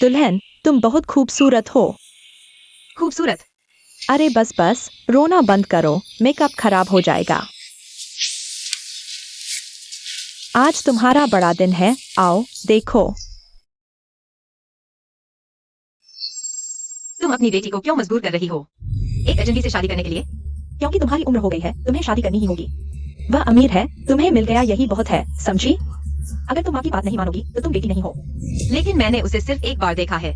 दुल्हन, तुम बहुत खूबसूरत हो। खूबसूरत? अरे बस बस, रोना बंद करो, मेकअप खराब हो जाएगा। आज तुम्हारा बड़ा दिन है, आओ देखो। तुम अपनी बेटी को क्यों मजबूर कर रही हो एक अजनबी से शादी करने के लिए? क्योंकि तुम्हारी उम्र हो गई है, तुम्हें शादी करनी ही होगी। वह अमीर है, तुम्हें मिल गया यही बहुत है, समझी? अगर तुम माँ की बात नहीं मानोगी तो तुम बेटी नहीं हो। लेकिन मैंने उसे सिर्फ एक बार देखा है।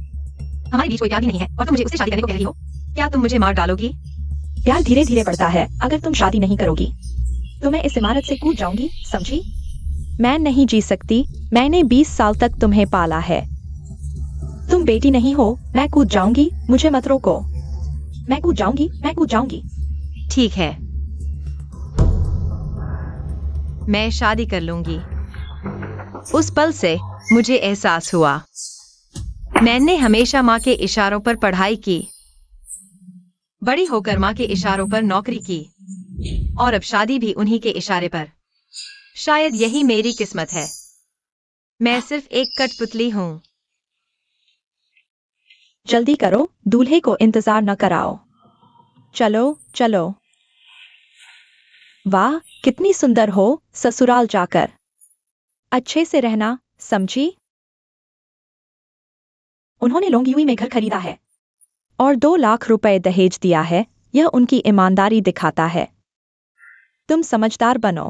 हमारे बीच कोई प्यार भी नहीं है और तुम मुझे उससे शादी करने को कह रही हो। क्या तुम मुझे मार डालोगी? प्यार धीरे धीरे बढ़ता है, अगर तुम शादी नहीं करोगी तो मैं इस इमारत से कूद जाऊंगी, समझी? मैं नहीं जी सकती, मैंने 20 साल तक तुम्हें पाला है। तुम बेटी नहीं हो, मैं कूद जाऊंगी, मुझे मत रोको। मैं कूद जाऊंगी, मैं कूद जाऊंगी। ठीक है, मैं शादी कर लूंगी। उस पल से मुझे एहसास हुआ मैंने हमेशा माँ के इशारों पर पढ़ाई की, बड़ी होकर माँ के इशारों पर नौकरी की और अब शादी भी उन्हीं के इशारे पर। शायद यही मेरी किस्मत है। मैं सिर्फ एक कठपुतली हूँ। जल्दी करो, दूल्हे को इंतजार न कराओ। चलो चलो। वाह, कितनी सुंदर हो ससुराल जाकर। अच्छे से रहना, समझी? उन्होंने लोंगयुई में घर खरीदा है और 2 लाख रुपए दहेज दिया है, यह उनकी ईमानदारी दिखाता है। तुम समझदार बनो।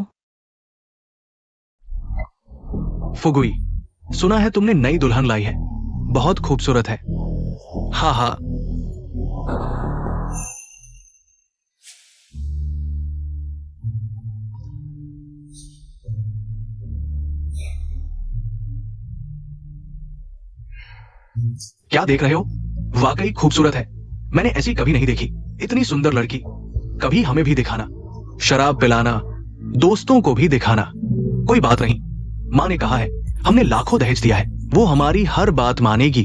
फुगुई, सुना है तुमने नई दुल्हन लाई है, बहुत खूबसूरत है। हाँ हाँ। क्या देख रहे हो? वाकई खूबसूरत है। मैंने ऐसी कभी नहीं देखी। इतनी सुंदर लड़की कभी हमें भी दिखाना, शराब पिलाना, दोस्तों को भी दिखाना। कोई बात नहीं, माँ ने कहा है हमने लाखों दहेज दिया है, वो हमारी हर बात मानेगी।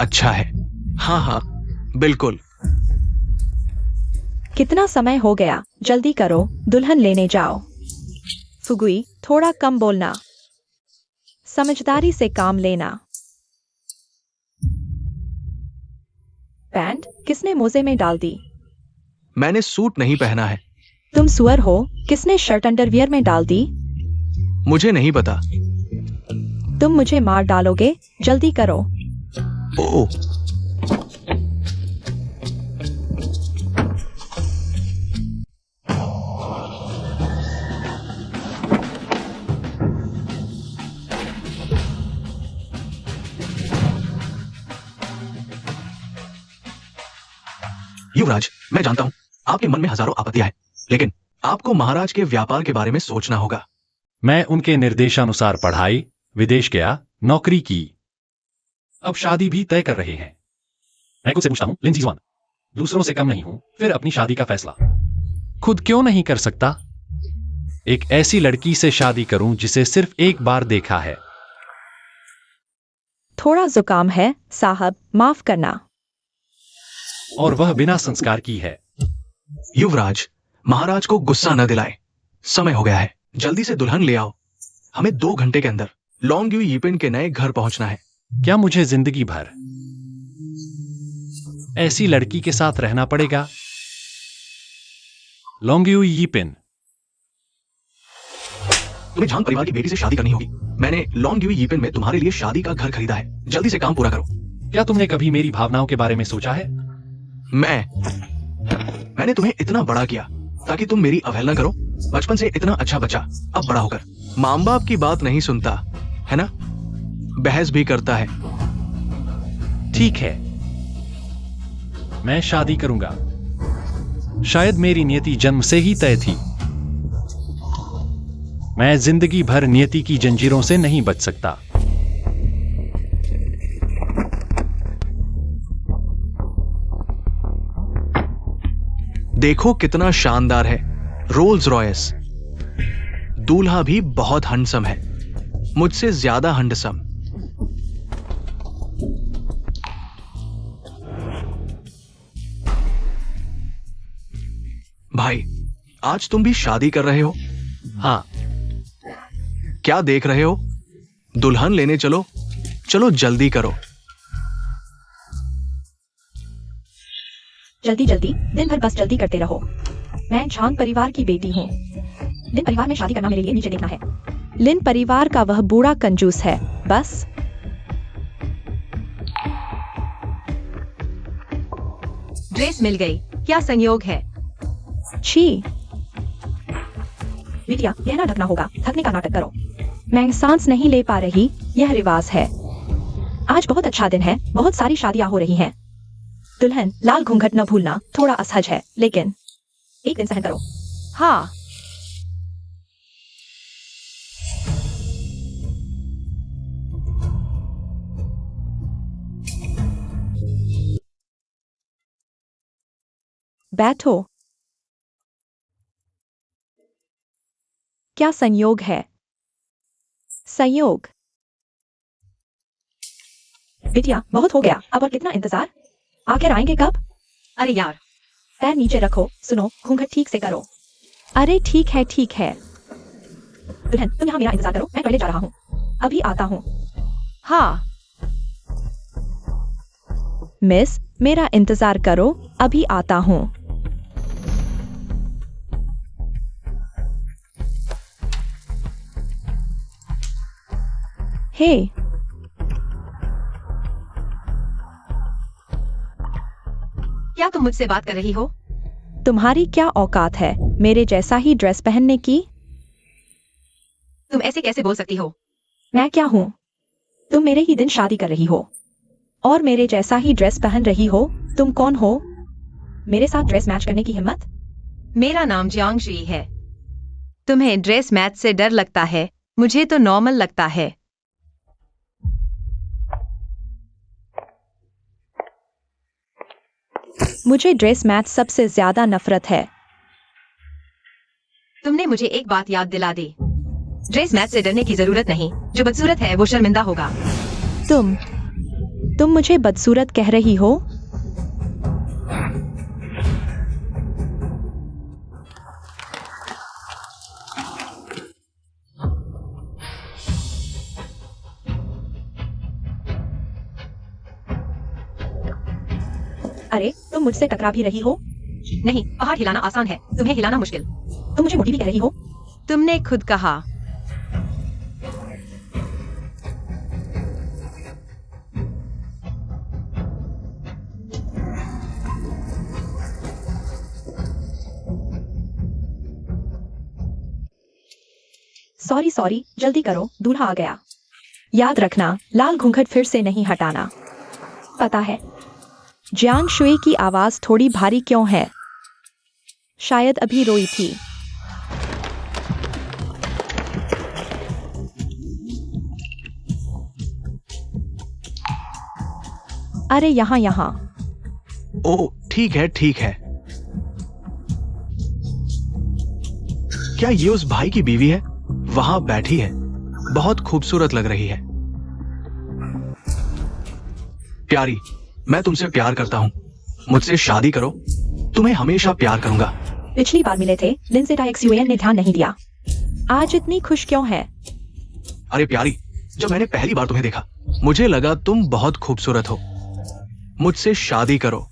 अच्छा है। हाँ हाँ बिल्कुल। कितना समय हो गया, जल्दी करो, दुल्हन लेने जाओ। फुगुई, थोड़ा कम बोलना, समझदारी से काम लेना। पैंट किसने मोजे में डाल दी? मैंने सूट नहीं पहना है। तुम सुअर हो, किसने शर्ट अंडरवियर में डाल दी? मुझे नहीं पता। तुम मुझे मार डालोगे, जल्दी करो। ओ, युवराज, मैं जानता हूं आपके मन में हजारों आपत्तियां हैं, लेकिन आपको महाराज के व्यापार के बारे में सोचना होगा। मैं उनके निर्देशानुसार पढ़ाई, विदेश गया, नौकरी की, अब शादी भी तय कर रहे हैं। मैं खुद से पूछता हूं, लिंजी ज़ुआन, दूसरों से कम नहीं हूं, फिर अपनी शादी का फैसला खुद क्यों नहीं कर सकता? एक ऐसी लड़की से शादी करूं जिसे सिर्फ एक बार देखा है। थोड़ा जुकाम है साहब, माफ करना। और वह बिना संस्कार की है। युवराज, महाराज को गुस्सा न दिलाए, समय हो गया है, जल्दी से दुल्हन ले आओ। हमें 2 घंटे के अंदर लोंगयू यीपिन के नए घर पहुंचना है। क्या मुझे जिंदगी भर ऐसी लड़की के साथ रहना पड़ेगा? लोंगयू यीपिन, तुम्हें झांग परिवार की बेटी से शादी करनी होगी। मैंने लोंगयू यीपिन में तुम्हारे लिए शादी का घर खरीदा है, जल्दी से काम पूरा करो। क्या तुमने कभी मेरी भावनाओं के बारे में सोचा है? मैंने तुम्हें इतना बड़ा किया ताकि तुम मेरी अवहेलना करो। बचपन से इतना अच्छा बच्चा, अब बड़ा होकर माँ बाप की बात नहीं सुनता है ना, बहस भी करता है। ठीक है, मैं शादी करूंगा। शायद मेरी नियति जन्म से ही तय थी। मैं जिंदगी भर नियति की जंजीरों से नहीं बच सकता। देखो कितना शानदार है, रोल्स रॉयस। दूल्हा भी बहुत हंडसम है, मुझसे ज्यादा हंडसम। भाई, आज तुम भी शादी कर रहे हो? हाँ। क्या देख रहे हो? दुल्हन लेने चलो, चलो जल्दी करो। जल्दी जल्दी दिन भर बस जल्दी करते रहो। मैं झांग परिवार की बेटी हूँ। लिन परिवार में शादी करना मेरे लिए नीचे देखना है। लिन परिवार का वह बूढ़ा कंजूस है। बस ड्रेस मिल गई, क्या संयोग है। छी। बिटिया, यह ना ढकना होगा, थकने का नाटक करो। मैं सांस नहीं ले पा रही, यह रिवाज है। आज बहुत अच्छा दिन है, बहुत सारी शादियां हो रही हैं। दुल्हन, लाल घूंघट न भूलना, थोड़ा असहज है, लेकिन एक दिन सहन करो। हाँ, बैठो। क्या संयोग है? संयोग। बिटिया, बहुत हो गया, अब और कितना इंतजार? आखिर आएंगे कब? अरे यार, पैर नीचे रखो, सुनो, घूंघट ठीक से करो। अरे ठीक है, ठीक है। दुल्हन, तुम यहाँ मेरा इंतजार करो, मैं टॉयलेट जा रहा हूँ। अभी आता हूँ। हाँ, मिस, मेरा इंतजार करो, अभी आता हूँ। हे, क्या तुम मुझसे बात कर रही हो? तुम्हारी क्या औकात है मेरे जैसा ही ड्रेस पहनने की? तुम ऐसे कैसे बोल सकती हो? मैं क्या हूँ? तुम मेरे ही दिन शादी कर रही हो और मेरे जैसा ही ड्रेस पहन रही हो। तुम कौन हो? मेरे साथ ड्रेस मैच करने की हिम्मत? मेरा नाम जियांग शुई है। तुम्हें ड्रेस मैच से डर लगता है, मुझे तो नॉर्मल लगता है। मुझे ड्रेस मैच सबसे ज्यादा नफरत है। तुमने मुझे एक बात याद दिला दी। ड्रेस मैच से डरने की जरूरत नहीं, जो बदसूरत है वो शर्मिंदा होगा। तुम मुझे बदसूरत कह रही हो? अरे, तुम मुझसे टकरा भी रही हो? नहीं, पहाड़ हिलाना आसान है, तुम्हें हिलाना मुश्किल। तुम मुझे मोटी भी कह रही हो? तुमने खुद कहा। सॉरी सॉरी, जल्दी करो, दूल्हा आ गया। याद रखना, लाल घूंघट फिर से नहीं हटाना। पता है। जियांग शुई की आवाज थोड़ी भारी क्यों है? शायद अभी रोई थी। अरे यहाँ यहाँ। ओह, ठीक है, ठीक है। क्या ये उस भाई की बीवी है? वहां बैठी है, बहुत खूबसूरत लग रही है। प्यारी, मैं तुमसे प्यार करता हूं, मुझसे शादी करो, तुम्हें हमेशा प्यार करूंगा। पिछली बार मिले थे, लिंसे XUN ने ध्यान नहीं दिया। आज इतनी खुश क्यों है? अरे प्यारी, जब मैंने पहली बार तुम्हें देखा, मुझे लगा तुम बहुत खूबसूरत हो। मुझसे शादी करो।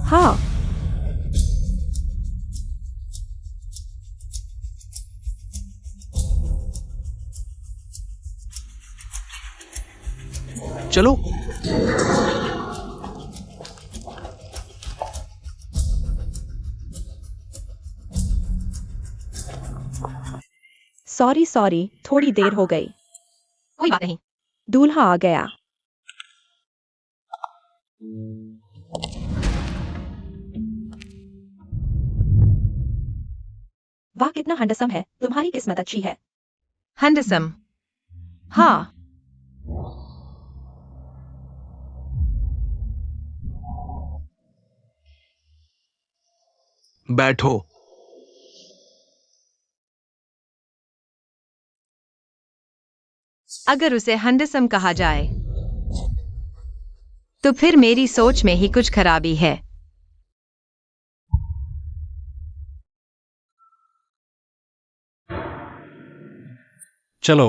हाँ। चलो। सॉरी सॉरी, थोड़ी देर हो गई। कोई बात नहीं। दूल्हा आ गया। वाह, कितना हैंडसम है, तुम्हारी किस्मत अच्छी है। हैंडसम। हाँ, बैठो। अगर उसे हैंडसम कहा जाए तो फिर मेरी सोच में ही कुछ खराबी है। चलो।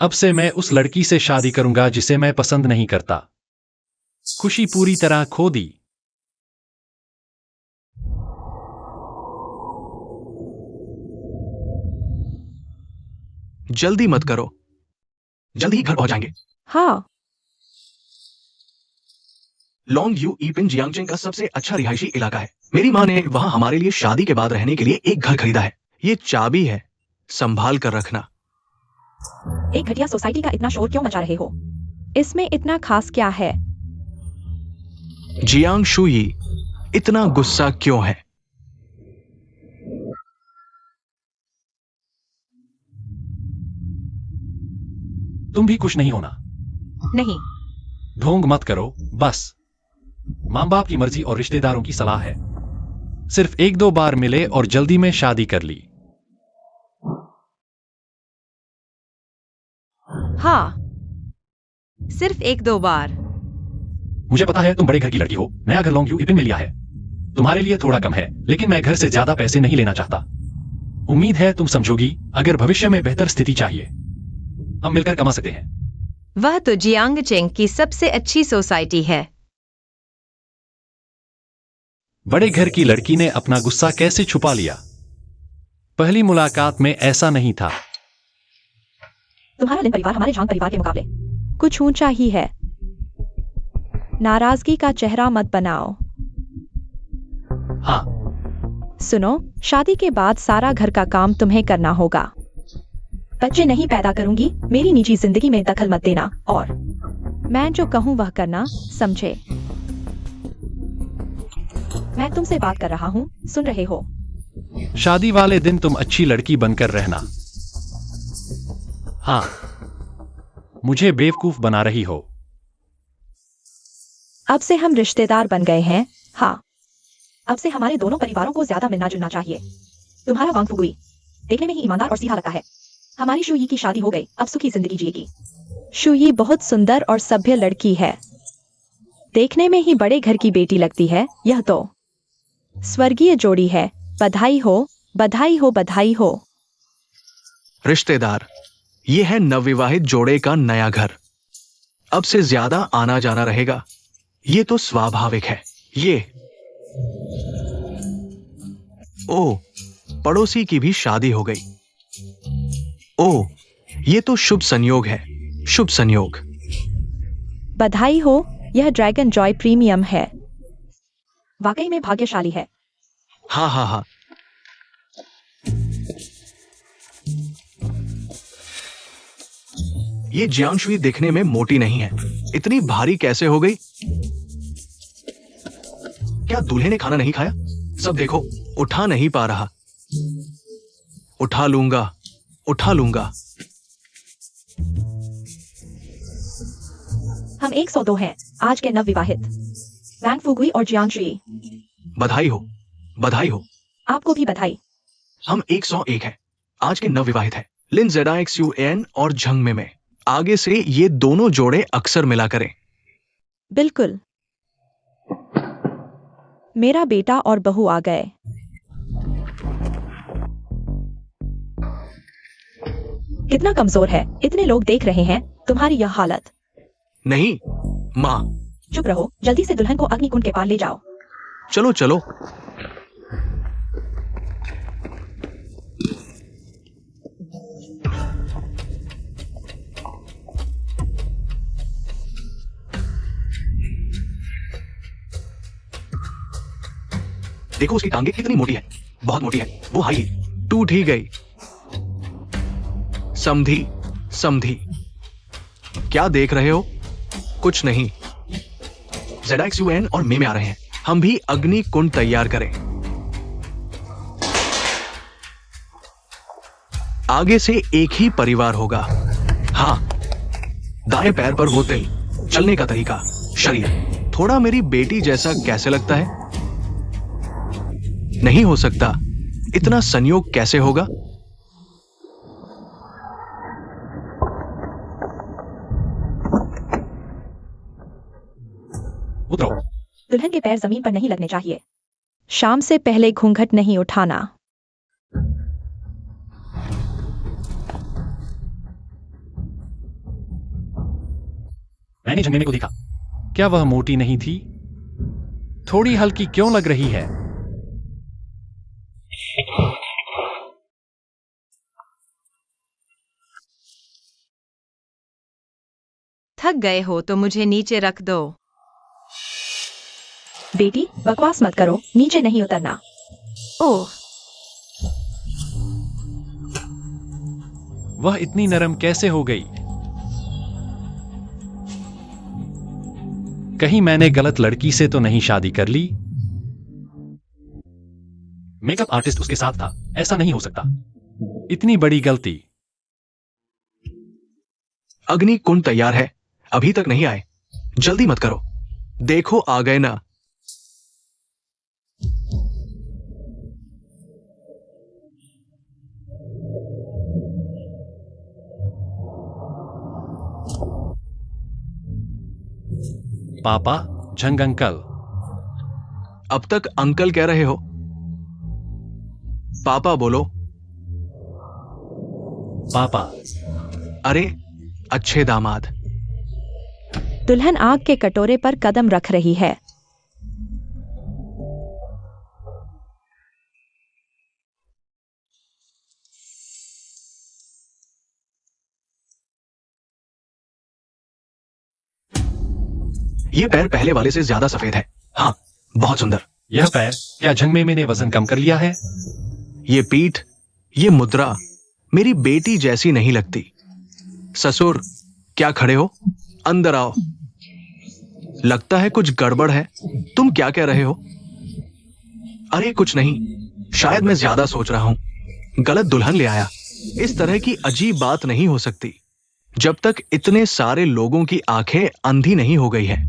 अब से मैं उस लड़की से शादी करूंगा जिसे मैं पसंद नहीं करता। खुशी पूरी तरह खो दी। जल्दी मत करो, जल्दी ही घर पहुंच जाएंगे। हाँ, लॉन्ग यू ईपिन जियांगचेंग का सबसे अच्छा रिहायशी इलाका है। मेरी माँ ने वहां हमारे लिए शादी के बाद रहने के लिए एक घर खरीदा है। ये चाबी है, संभाल कर रखना। एक घटिया सोसाइटी का इतना शोर क्यों मचा रहे हो? इसमें इतना खास क्या है? जियांग शुई, इतना गुस्सा क्यों है? तुम भी खुश नहीं होना। नहीं, ढोंग मत करो, बस माँ बाप की मर्जी और रिश्तेदारों की सलाह है। सिर्फ 1-2 बार मिले और जल्दी में शादी कर ली। हाँ, सिर्फ 1-2 बार। मुझे पता है तुम बड़े घर की लड़की हो। नया घर लॉन्ग यू इपिन में लिया है। तुम्हारे लिए थोड़ा कम है, लेकिन मैं घर से ज्यादा पैसे नहीं लेना चाहता। उम्मीद है तुम समझोगी। अगर भविष्य में बेहतर स्थिति चाहिए, हम मिलकर कमा सकते हैं। वह तो जियांगचेंग की सबसे अच्छी सोसाइटी है। बड़े घर की लड़की ने अपना गुस्सा कैसे छुपा लिया? पहली मुलाकात में ऐसा नहीं था। तुम्हारा लिन परिवार हमारे झांग परिवार के मुकाबले कुछ ऊंचा ही है। नाराजगी का चेहरा मत बनाओ। हाँ, सुनो, शादी के बाद सारा घर का काम तुम्हें करना होगा। बच्चे नहीं पैदा करूंगी, मेरी निजी जिंदगी में दखल मत देना, और मैं जो कहूं वह करना, समझे? मैं तुमसे बात कर रहा हूं, सुन रहे हो? शादी वाले दिन तुम अच्छी लड़की बनकर रहना। हाँ, मुझे बेवकूफ बना रही हो। अब से हम रिश्तेदार बन गए हैं। हाँ, अब से हमारे दोनों परिवारों को ज्यादा मिलना जुलना चाहिए। तुम्हारा वांग फुगुई देखने में ही ईमानदार और सीधा लगता है। हमारी शुई की शादी हो गई, अब सुखी जिंदगी जिएगी। शुई बहुत सुंदर और सभ्य लड़की है। देखने में ही बड़े घर की बेटी लगती है। यह तो स्वर्गीय जोड़ी है। बधाई हो, बधाई हो, बधाई हो। रिश्तेदार, ये है नवविवाहित जोड़े का नया घर। अब से ज्यादा आना जाना रहेगा। ये तो स्वाभाविक है। ये ओ, पड़ोसी की भी शादी हो गई। ओ, ये तो शुभ संयोग है, शुभ संयोग। बधाई हो, यह ड्रैगन जॉय प्रीमियम है। वाकई में भाग्यशाली है। हाँ हाँ हाँ। ये जियांगशुई दिखने में मोटी नहीं है, इतनी भारी कैसे हो गई? क्या दूल्हे ने खाना नहीं खाया? सब देखो, उठा नहीं पा रहा। उठा लूंगा, उठा लूंगा। हम 102 हैं, आज के नवविवाहित वांग फुगुई और जियांगशुई। बधाई हो, बधाई हो। आपको भी बधाई। हम 101 हैं, आज के नवविवाहित हैं। लिन ZXUN और झंग में आगे से ये दोनों जोड़े अक्सर मिला करें। बिल्कुल। मेरा बेटा और बहू आ गए। कितना कमजोर है, इतने लोग देख रहे हैं तुम्हारी यह हालत। नहीं माँ। चुप रहो, जल्दी से दुल्हन को अग्निकुंड के पार ले जाओ। चलो चलो। देखो उसकी टांगे कितनी मोटी है, बहुत मोटी है। वो हाई टूट ही गई। समधी, समधी। क्या देख रहे हो? कुछ नहीं। ZXUN और में आ रहे हैं। हम भी अग्नि कुंड तैयार करें। आगे से एक ही परिवार होगा। हाँ, दाएं पैर पर वो तिल, चलने का तरीका, शरीर थोड़ा मेरी बेटी जैसा कैसे लगता है? नहीं हो सकता। इतना संयोग कैसे होगा? उतरो। दुल्हन के पैर जमीन पर नहीं लगने चाहिए। शाम से पहले घूंघट नहीं उठाना। मैंने झंगेने को देखा। क्या वह मोटी नहीं थी? थोड़ी हल्की क्यों लग रही है? थक गए हो तो मुझे नीचे रख दो। बेटी बकवास मत करो, नीचे नहीं उतरना। ओह, वह इतनी नरम कैसे हो गई? कहीं मैंने गलत लड़की से तो नहीं शादी कर ली? मेकअप आर्टिस्ट उसके साथ था, ऐसा नहीं हो सकता। इतनी बड़ी गलती। अग्नि कुंड तैयार है, अभी तक नहीं आए। जल्दी मत करो, देखो आ गए ना। पापा, झंग अंकल। अब तक अंकल कह रहे हो, पापा बोलो। पापा। अरे अच्छे दामाद। दुल्हन आग के कटोरे पर कदम रख रही है। ये पैर पहले वाले से ज्यादा सफेद है। हाँ, बहुत सुंदर। यह पैर, क्या झंगमेमे ने वजन कम कर लिया है? ये पीठ, ये मुद्रा मेरी बेटी जैसी नहीं लगती। ससुर, क्या खड़े हो? अंदर आओ। लगता है कुछ गड़बड़ है। तुम क्या कह रहे हो? अरे कुछ नहीं, शायद मैं ज्यादा सोच रहा हूं। गलत दुल्हन ले आया। इस तरह की अजीब बात नहीं हो सकती जब तक इतने सारे लोगों की आंखें अंधी नहीं हो गई हैं।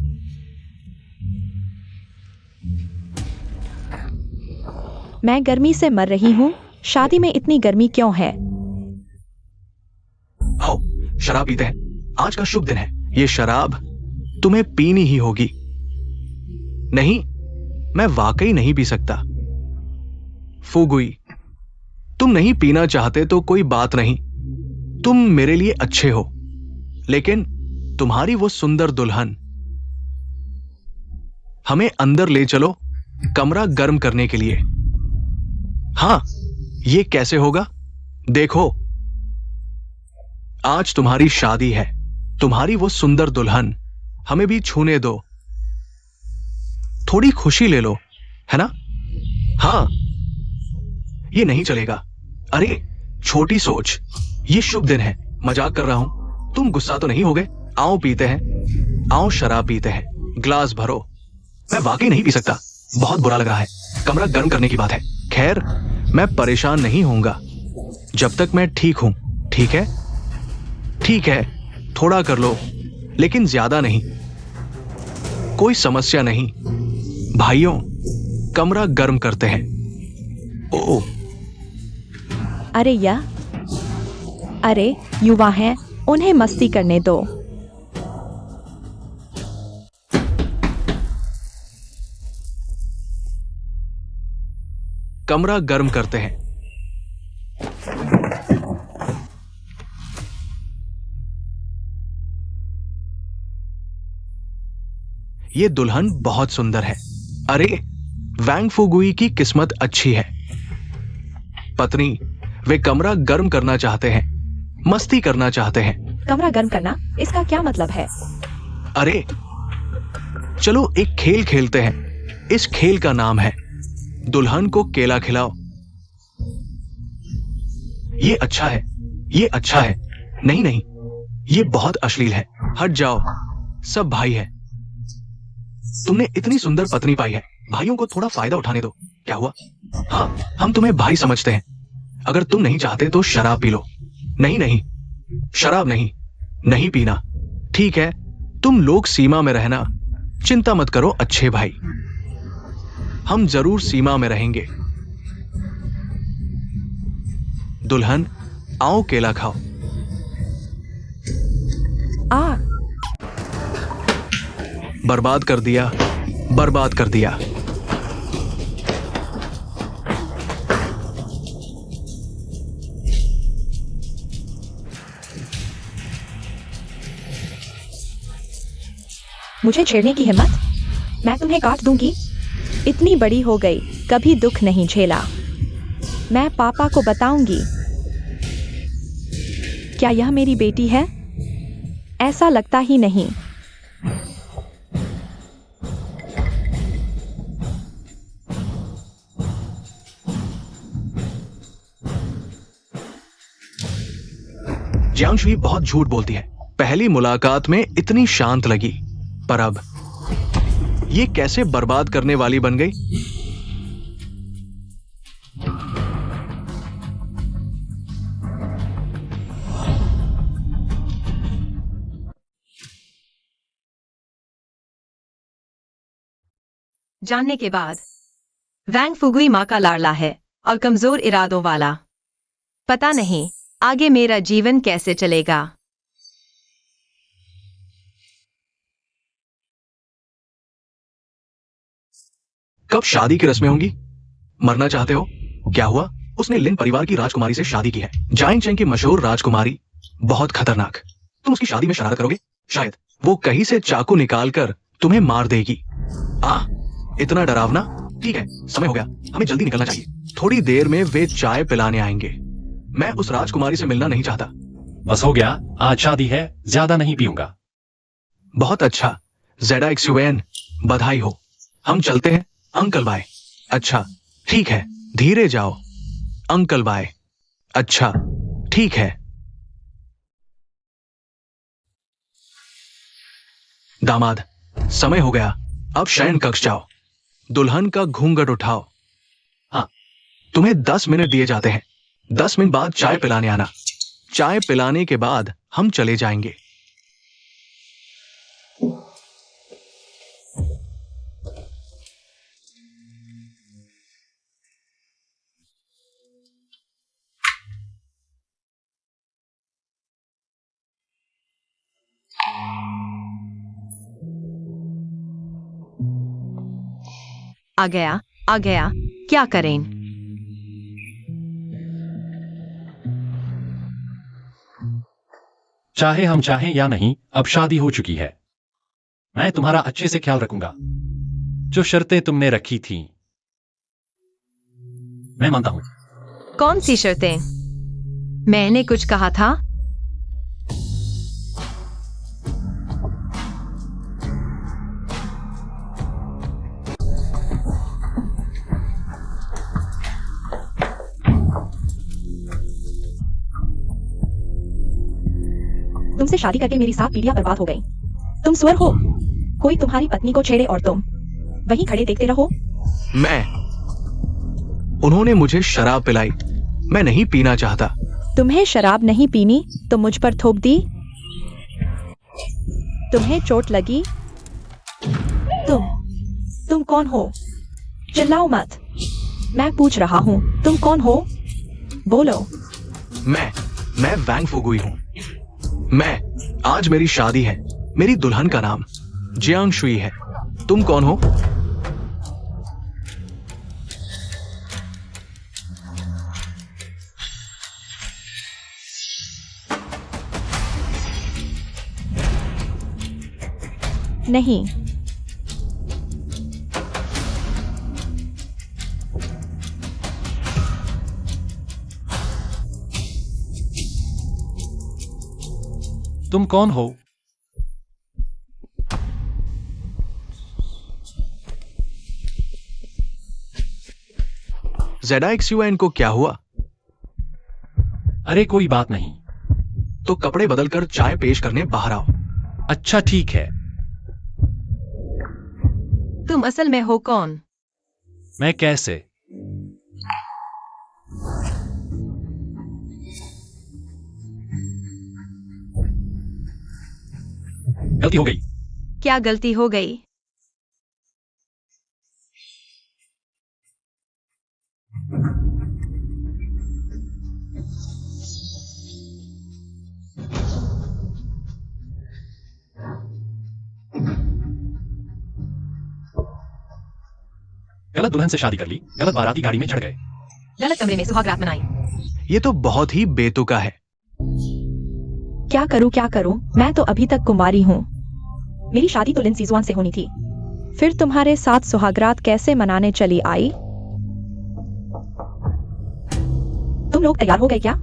मैं गर्मी से मर रही हूँ। शादी में इतनी गर्मी क्यों है? आओ, शराब पीते हैं। आज का शुभ दिन है। ये शराब तुम्हें पीनी ही होगी। नहीं, मैं वाकई नहीं पी सकता। फुगुई, तुम नहीं पीना चाहते तो कोई बात नहीं। तुम मेरे लिए अच्छे हो, लेकिन तुम्हारी वो सुंदर दुल्हन। हमें अंदर ले चलो, कमरा गर्म करने के लिए। हाँ, ये कैसे होगा? देखो, आज तुम्हारी शादी है। तुम्हारी वो सुंदर दुल्हन, हमें भी छूने दो। थोड़ी खुशी ले लो, है ना? हाँ, ये नहीं चलेगा। अरे छोटी सोच, ये शुभ दिन है। मजाक कर रहा हूं। तुम गुस्सा तो नहीं हो गए? आओ पीते हैं। आओ शराब पीते हैं। ग्लास भरो। मैं वाकई नहीं पी सकता, बहुत बुरा लग रहा है। कमरा गर्म करने की बात है। खैर, मैं परेशान नहीं होऊंगा जब तक मैं ठीक हूं। ठीक है? ठीक है, थोड़ा कर लो, लेकिन ज्यादा नहीं। कोई समस्या नहीं। भाइयों, कमरा गर्म करते हैं। ओह, अरे युवा हैं, उन्हें मस्ती करने दो। कमरा गर्म करते हैं। ये दुल्हन बहुत सुंदर है। अरे, वैंग फुगुई की किस्मत अच्छी है। पत्नी, वे कमरा गर्म करना चाहते हैं, मस्ती करना चाहते हैं। कमरा गर्म करना, इसका क्या मतलब है? अरे चलो एक खेल खेलते हैं। इस खेल का नाम है दुल्हन को केला खिलाओ। ये अच्छा है, ये अच्छा है। नहीं नहीं, ये बहुत अश्लील है। हट जाओ, सब भाई है। तुमने इतनी सुंदर पत्नी पाई है, भाइयों को थोड़ा फायदा उठाने दो। क्या हुआ? हाँ, हम तुम्हें भाई समझते हैं। अगर तुम नहीं चाहते तो शराब पी लो। नहीं नहीं, शराब नहीं, नहीं पीना। ठीक है, तुम लोग सीमा में रहना। चिंता मत करो अच्छे भाई, हम जरूर सीमा में रहेंगे। दुल्हन, आओ केला खाओ। आ बर्बाद कर दिया, बर्बाद कर दिया। मुझे छेड़ने की हिम्मत? मैं तुम्हें काट दूंगी। इतनी बड़ी हो गई, कभी दुख नहीं झेला। मैं पापा को बताऊंगी। क्या यह मेरी बेटी है? ऐसा लगता ही नहीं। जियांगशुई बहुत झूठ बोलती है। पहली मुलाकात में इतनी शांत लगी, पर अब ये कैसे बर्बाद करने वाली बन गई। जानने के बाद वैंग फुगुई माँ का लाडला है और कमजोर इरादों वाला। पता नहीं आगे मेरा जीवन कैसे चलेगा। कब शादी की रस्में होंगी? मरना चाहते हो? क्या हुआ? उसने लिन परिवार की राजकुमारी से शादी की है, जाइंग चेंग की मशहूर राजकुमारी। बहुत खतरनाक। तुम उसकी शादी में शरारत करोगे? शायद वो कहीं से चाकू निकालकर तुम्हें मार देगी। इतना डरावना। ठीक है, समय हो गया, हमें जल्दी निकलना चाहिए। थोड़ी देर में वे चाय पिलाने आएंगे। मैं उस राजकुमारी से मिलना नहीं चाहता। बस हो गया, आज शादी है, ज्यादा नहीं पीऊंगा। बहुत अच्छा। ZXUN, बधाई हो। हम चलते हैं अंकल बाय। अच्छा ठीक है, धीरे जाओ अंकल बाय। अच्छा ठीक है। दामाद, समय हो गया, अब शयन कक्ष जाओ। दुल्हन का घूंघट उठाओ। हाँ, तुम्हें 10 मिनट दिए जाते हैं। 10 मिनट बाद चाय पिलाने आना। चाय पिलाने के बाद हम चले जाएंगे। आ गया, क्या करें? चाहे हम चाहें या नहीं, अब शादी हो चुकी है। मैं तुम्हारा अच्छे से ख्याल रखूंगा। जो शर्तें तुमने रखी थी, मैं मानता हूं। कौन सी शर्तें? मैंने कुछ कहा था? तुमसे शादी करके मेरी 7 पीढ़ियां बर्बाद हो गई। तुम स्वर हो, कोई तुम्हारी पत्नी को छेड़े और तुम वहीं खड़े देखते रहो। उन्होंने मुझे शराब पिलाई। मैं नहीं पीना चाहता। तुम्हें शराब नहीं पीनी तो मुझ पर थोप दी। तुम्हें चोट लगी? तुम कौन हो? चिल्लाओ मत। मैं पूछ रहा हूँ, तुम कौन हो? बोलो। मैं वैंग फुगुई हूँ। आज मेरी शादी है। मेरी दुल्हन का नाम जियांगशुई है। तुम कौन हो? नहीं। तुम कौन हो? ZXUN को क्या हुआ? अरे कोई बात नहीं। तो कपड़े बदलकर चाय पेश करने बाहर आओ। अच्छा ठीक है। तुम असल में हो कौन? मैं कैसे? गलती हो गई। क्या गलती हो गई? गलत दुल्हन से शादी कर ली, गलत बाराती गाड़ी में चढ़ गए, गलत कमरे में सुहाग रात मनाई। ये तो बहुत ही बेतुका है। क्या करूं? मैं तो अभी तक कुंवारी हूँ। मेरी शादी तो लिन सीजुआन से होनी थी। फिर तुम्हारे साथ सुहागरात कैसे मनाने चली आई? तुम लोग तैयार हो गए क्या?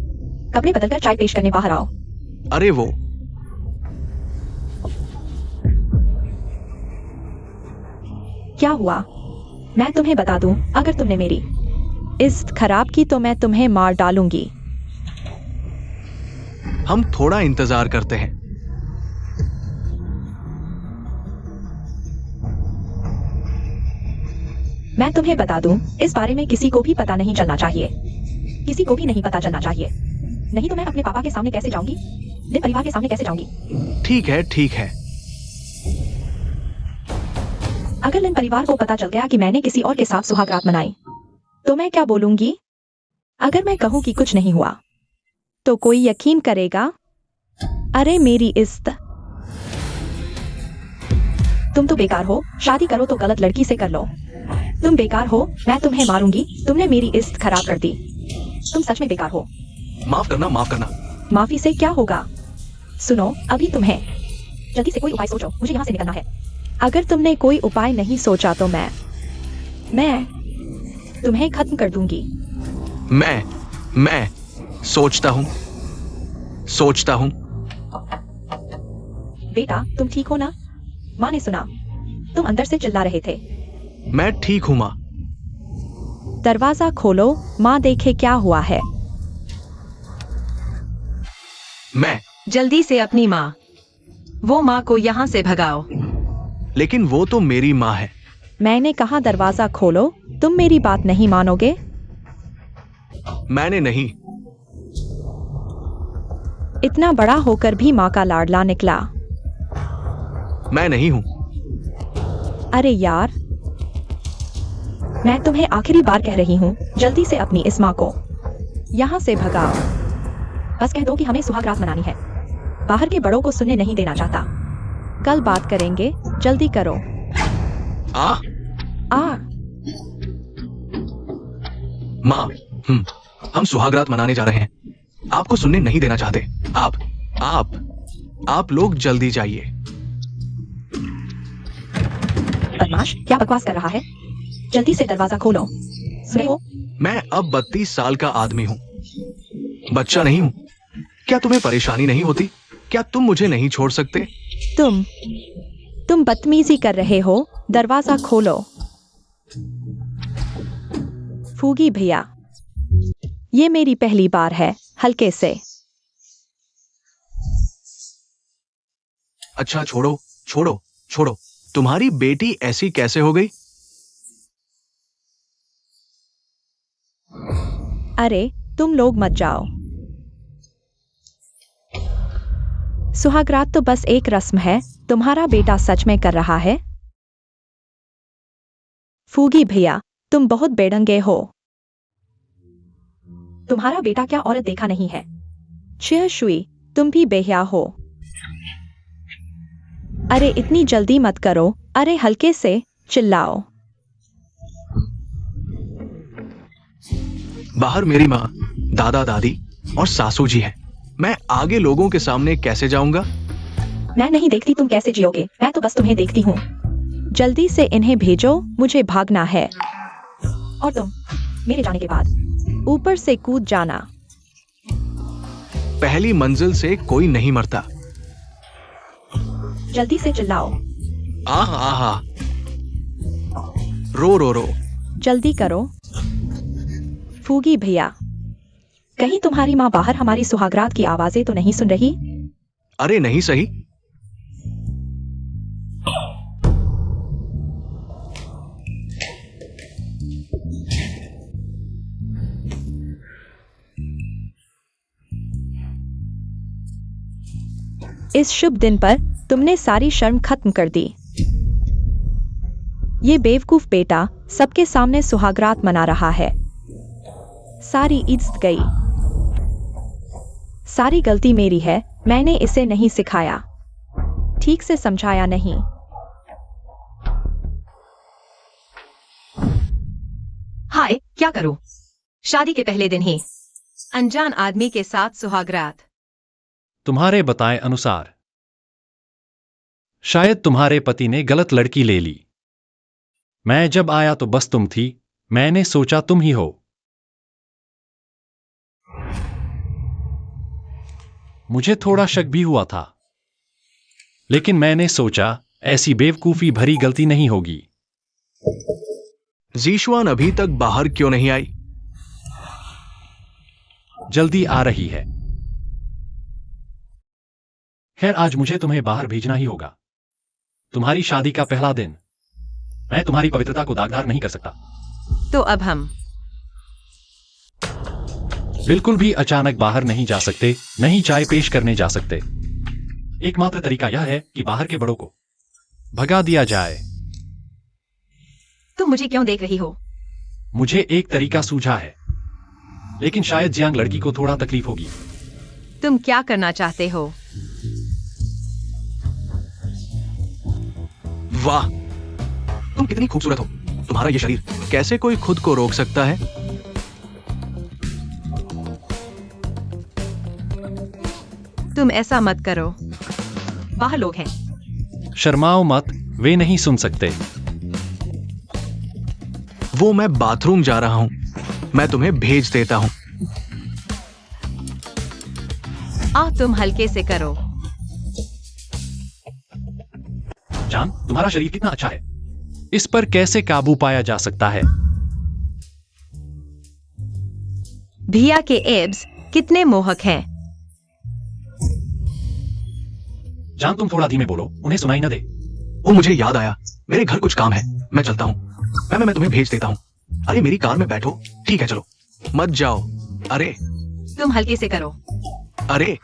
कपड़े बदलकर चाय पेश करने बाहर आओ। अरे वो क्या हुआ? मैं तुम्हें बता दूं, अगर तुमने मेरी इज्जत खराब की तो मैं तुम्हें मार डालूंगी। हम थोड़ा इंतजार करते हैं। मैं तुम्हें बता दूं, इस बारे में किसी को भी पता नहीं चलना चाहिए। किसी को भी नहीं पता चलना चाहिए। नहीं तो मैं अपने पापा के सामने कैसे जाऊंगी? लिन परिवार के सामने कैसे जाऊंगी? ठीक है, ठीक है। अगर लिन परिवार को पता चल गया कि मैंने किसी और के साथ सुहागरात मनाई, तो मैं क्या बोलूंगी? अगर मैं कहूं कि कुछ नहीं हुआ, तो कोई यकीन करेगा? अरे मेरी इज्जत। तुम तो बेकार हो। शादी करो तो गलत लड़की से कर लो। तुम बेकार हो, मैं तुम्हें मारूंगी। तुमने मेरी इज्जत खराब कर दी। तुम सच में बेकार हो। माफ करना, माफ करना। माफी से क्या होगा? सुनो, अभी तुम्हें जल्दी से कोई उपाय सोचो, मुझे यहाँ से निकलना है। अगर तुमने कोई उपाय नहीं सोचा तो मैं तुम्हें खत्म कर दूंगी। मैं सोचता हूं। बेटा, तुम ठीक हो ना? माँ ने सुना, तुम अंदर से चिल्ला रहे थे। मैं ठीक हूं माँ। दरवाजा खोलो, माँ देखे क्या हुआ है। मैं जल्दी से अपनी माँ, वो माँ को यहाँ से भगाओ। लेकिन वो तो मेरी माँ है। मैंने कहा दरवाजा खोलो। तुम मेरी बात नहीं मानोगे? मैंने नहीं। इतना बड़ा होकर भी माँ का लाडला निकला। मैं नहीं हूं। अरे यार, मैं तुम्हें आखिरी बार कह रही हूँ, जल्दी से अपनी इस माँ को यहाँ से भगाओ। बस कह दो कि हमें सुहागरात मनानी है। बाहर के बड़ों को सुनने नहीं देना चाहता। कल बात करेंगे, जल्दी करो। आ माँ, हम सुहागरात मनाने जा रहे हैं। आपको सुनने नहीं देना चाहते। आप लोग जल्दी जाइए। बदमाश, क्या बकवास कर रहा है? जल्दी से दरवाजा खोलो। सुने हो? मैं अब 32 साल का आदमी हूँ, बच्चा नहीं हूँ। क्या तुम्हें परेशानी नहीं होती? क्या तुम मुझे नहीं छोड़ सकते? तुम बदतमीजी कर रहे हो। दरवाजा खोलो। फूगी भैया, ये मेरी पहली बार है। हल्के से। अच्छा, छोड़ो। तुम्हारी बेटी ऐसी कैसे हो गई? अरे तुम लोग मत जाओ। सुहागरात तो बस एक रस्म है। तुम्हारा बेटा सच में कर रहा है? फूगी भैया, तुम बहुत बेढंगे हो। तुम्हारा बेटा क्या औरत देखा नहीं है? छिया शुई, तुम भी बेहया हो। अरे इतनी जल्दी मत करो। अरे हल्के से चिल्लाओ। बाहर मेरी माँ, दादा दादी और सासू जी हैं। मैं आगे लोगों के सामने कैसे जाऊंगा? मैं नहीं देखती तुम कैसे जियोगे। मैं तो बस तुम्हें देखती हूँ। जल्दी से इन्हें भेजो, मुझे भागना है। और तुम मेरे जाने के बाद ऊपर से कूद जाना। पहली मंजिल से कोई नहीं मरता। जल्दी से चिल्लाओ। आहा, रो। जल्दी करो। फूगी भैया, कहीं तुम्हारी माँ बाहर हमारी सुहागरात की आवाजें तो नहीं सुन रही? अरे नहीं सही। इस शुभ दिन पर तुमने सारी शर्म खत्म कर दी। ये बेवकूफ बेटा सबके सामने सुहागरात मना रहा है। सारी इज्जत गई। सारी गलती मेरी है। मैंने इसे नहीं सिखाया, ठीक से समझाया नहीं। हाय, क्या करूं? शादी के पहले दिन ही अनजान आदमी के साथ सुहागरात। तुम्हारे बताए अनुसार शायद तुम्हारे पति ने गलत लड़की ले ली। मैं जब आया तो बस तुम थी, मैंने सोचा तुम ही हो। मुझे थोड़ा शक भी हुआ था, लेकिन मैंने सोचा ऐसी बेवकूफी भरी गलती नहीं होगी। जीशुआन अभी तक बाहर क्यों नहीं आई? जल्दी आ रही है। खैर, आज मुझे तुम्हें बाहर भेजना ही होगा। तुम्हारी शादी का पहला दिन। मैं तुम्हारी पवित्रता को दागदार नहीं कर सकता। तो अब हम बिल्कुल भी अचानक बाहर नहीं जा सकते, नहीं चाय पेश करने जा सकते। एकमात्र तरीका यह है कि बाहर के बड़ों को भगा दिया जाए। तुम मुझे क्यों देख रही हो? मुझे एक तरीका सूझा है, लेकिन शायद जियांग लड़की को थोड़ा तकलीफ होगी। तुम क्या करना चाहते हो? वाह, तुम कितनी खूबसूरत हो। तुम्हारा ये शरीर, कैसे कोई खुद को रोक सकता है? तुम ऐसा मत करो। बाहर लोग हैं। शर्माओ मत, वे नहीं सुन सकते। वो मैं बाथरूम जा रहा हूं, मैं तुम्हें भेज देता हूं। तुम हल्के से करो। जान, तुम्हारा शरीर कितना अच्छा है। इस पर कैसे काबू पाया जा सकता है? भिया के एब्स कितने मोहक हैं। जान, तुम थोड़ा धीमे बोलो, उन्हें सुनाई न दे। वो मुझे याद आया, मेरे घर कुछ काम है, मैं चलता हूं। मैं तुम्हें भेज देता हूं। अरे मेरी कार में बैठो। ठीक है, चलो। मत जाओ। अरे तुम हल्के से करो। अरे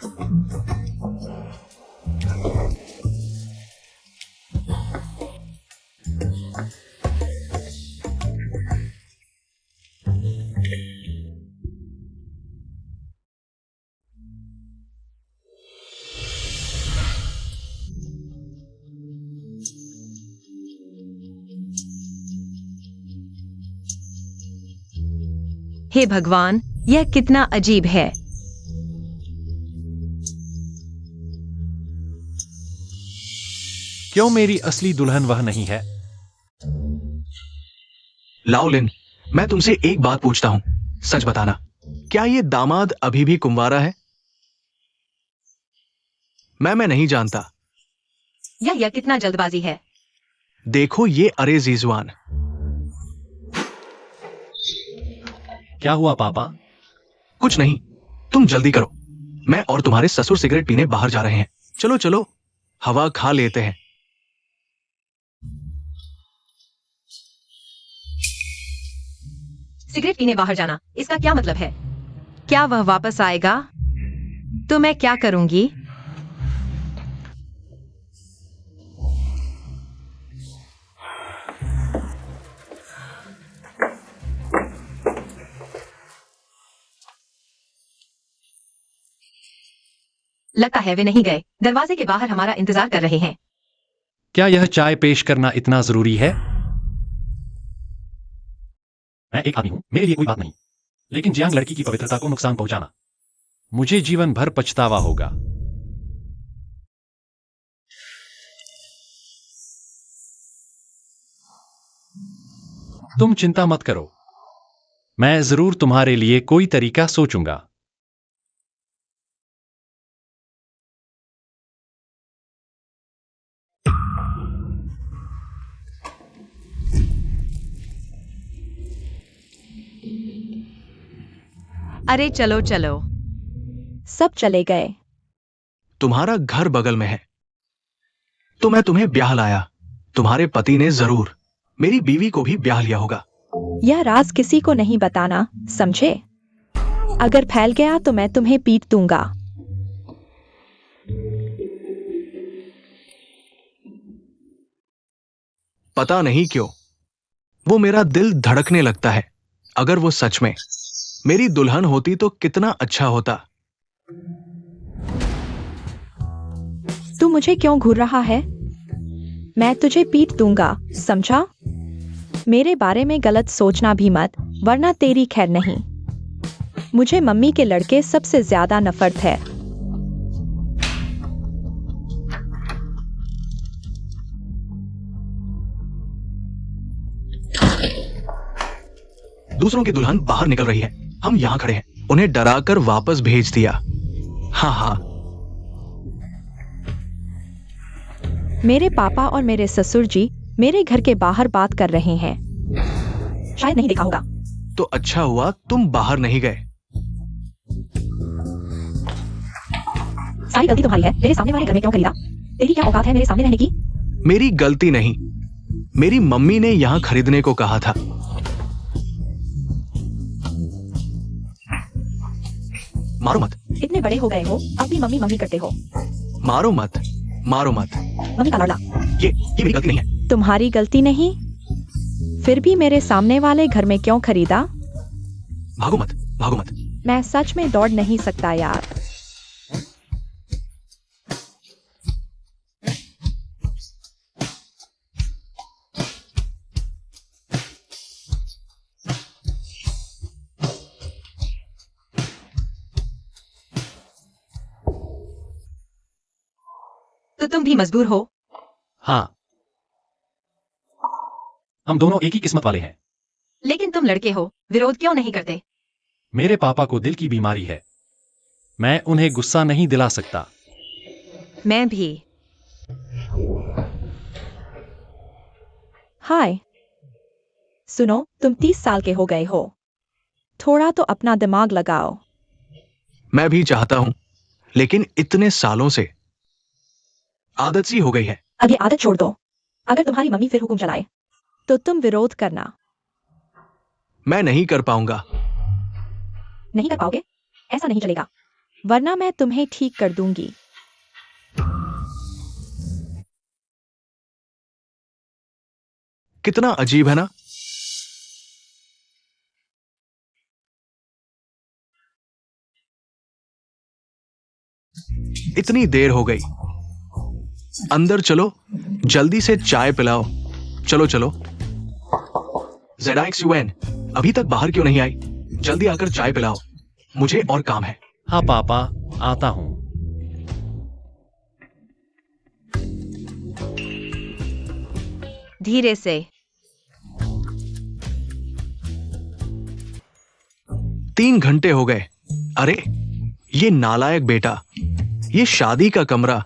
हे भगवान, यह कितना अजीब है। क्यों मेरी असली दुल्हन वह नहीं है? लाओ लिन, मैं तुमसे एक बात पूछता हूं, सच बताना, क्या ये दामाद अभी भी कुंवारा है? मैं नहीं जानता। यह कितना जल्दबाजी है। देखो ये, अरे जीजुआन। क्या हुआ पापा? कुछ नहीं, तुम जल्दी करो। मैं और तुम्हारे ससुर सिगरेट पीने बाहर जा रहे हैं। चलो चलो, हवा खा लेते हैं। सिगरेट पीने बाहर जाना, इसका क्या मतलब है? क्या वह वापस आएगा? तो मैं क्या करूंगी? लगता है वे नहीं गए। दरवाजे के बाहर हमारा इंतजार कर रहे हैं। क्या यह चाय पेश करना इतना जरूरी है? मैं एक आदमी हूं, मेरे लिए कोई बात नहीं, लेकिन जियांग लड़की की पवित्रता को नुकसान पहुंचाना, मुझे जीवन भर पछतावा होगा। तुम चिंता मत करो, मैं जरूर तुम्हारे लिए कोई तरीका सोचूंगा। अरे चलो चलो। सब चले गए। तुम्हारा घर बगल में है, तो मैं तुम्हें ब्याह लाया। तुम्हारे पति ने जरूर मेरी बीवी को भी ब्याह लिया होगा। यह राज किसी को नहीं बताना, समझे? अगर फैल गया तो मैं तुम्हें पीट दूंगा। पता नहीं क्यों, वो मेरा दिल धड़कने लगता है। अगर वो सच में मेरी दुल्हन होती तो कितना अच्छा होता। तू मुझे क्यों घूर रहा है? मैं तुझे पीट दूंगा, समझा? मेरे बारे में गलत सोचना भी मत, वरना तेरी खैर नहीं। मुझे मम्मी के लड़के सबसे ज्यादा नफरत है। दूसरों की दुल्हन बाहर निकल रही है, हम यहाँ खड़े हैं। उन्हें डराकर वापस भेज दिया। हाँ हाँ, मेरे पापा और मेरे ससुर जी मेरे घर के बाहर बात कर रहे हैं। शायद नहीं देखा होगा। तो अच्छा हुआ तुम बाहर नहीं गए। सारी गलती तुम्हारी है। मेरे सामने वाले घर में क्यों खरीदा? तेरी क्या औकात है मेरे सामने रहने की? मेरी गलती नहीं, मेरी मम्मी ने यहाँ खरीदने को कहा था। मारो मत, इतने बड़े हो गए हो, अब भी मम्मी मम्मी करते हो। मारो मत, मारो मत। मम्मी का लाडला। ये मेरी गलती नहीं है। तुम्हारी गलती नहीं? फिर भी मेरे सामने वाले घर में क्यों खरीदा? भागो मत, भागो मत। मैं सच में दौड़ नहीं सकता यार। तो तुम भी मजबूर हो। हाँ, हम दोनों एक ही किस्मत वाले हैं। लेकिन तुम लड़के हो, विरोध क्यों नहीं करते? मेरे पापा को दिल की बीमारी है, मैं उन्हें गुस्सा नहीं दिला सकता। मैं भी। हाय, सुनो, तुम 30 साल के हो गए हो। थोड़ा तो अपना दिमाग लगाओ। मैं भी चाहता हूं, लेकिन इतने सालों से आदत सी हो गई है। अब ये आदत छोड़ दो। अगर तुम्हारी मम्मी फिर हुक्म चलाए तो तुम विरोध करना। मैं नहीं कर पाऊंगा। नहीं कर पाओगे? ऐसा नहीं चलेगा, वरना मैं तुम्हें ठीक कर दूंगी। कितना अजीब है ना? इतनी देर हो गई। अंदर चलो, जल्दी से चाय पिलाओ। चलो चलो। ZXUN अभी तक बाहर क्यों नहीं आई? जल्दी आकर चाय पिलाओ, मुझे और काम है। हाँ पापा, आता हूं। धीरे से। 3 घंटे हो गए। अरे ये नालायक बेटा, ये शादी का कमरा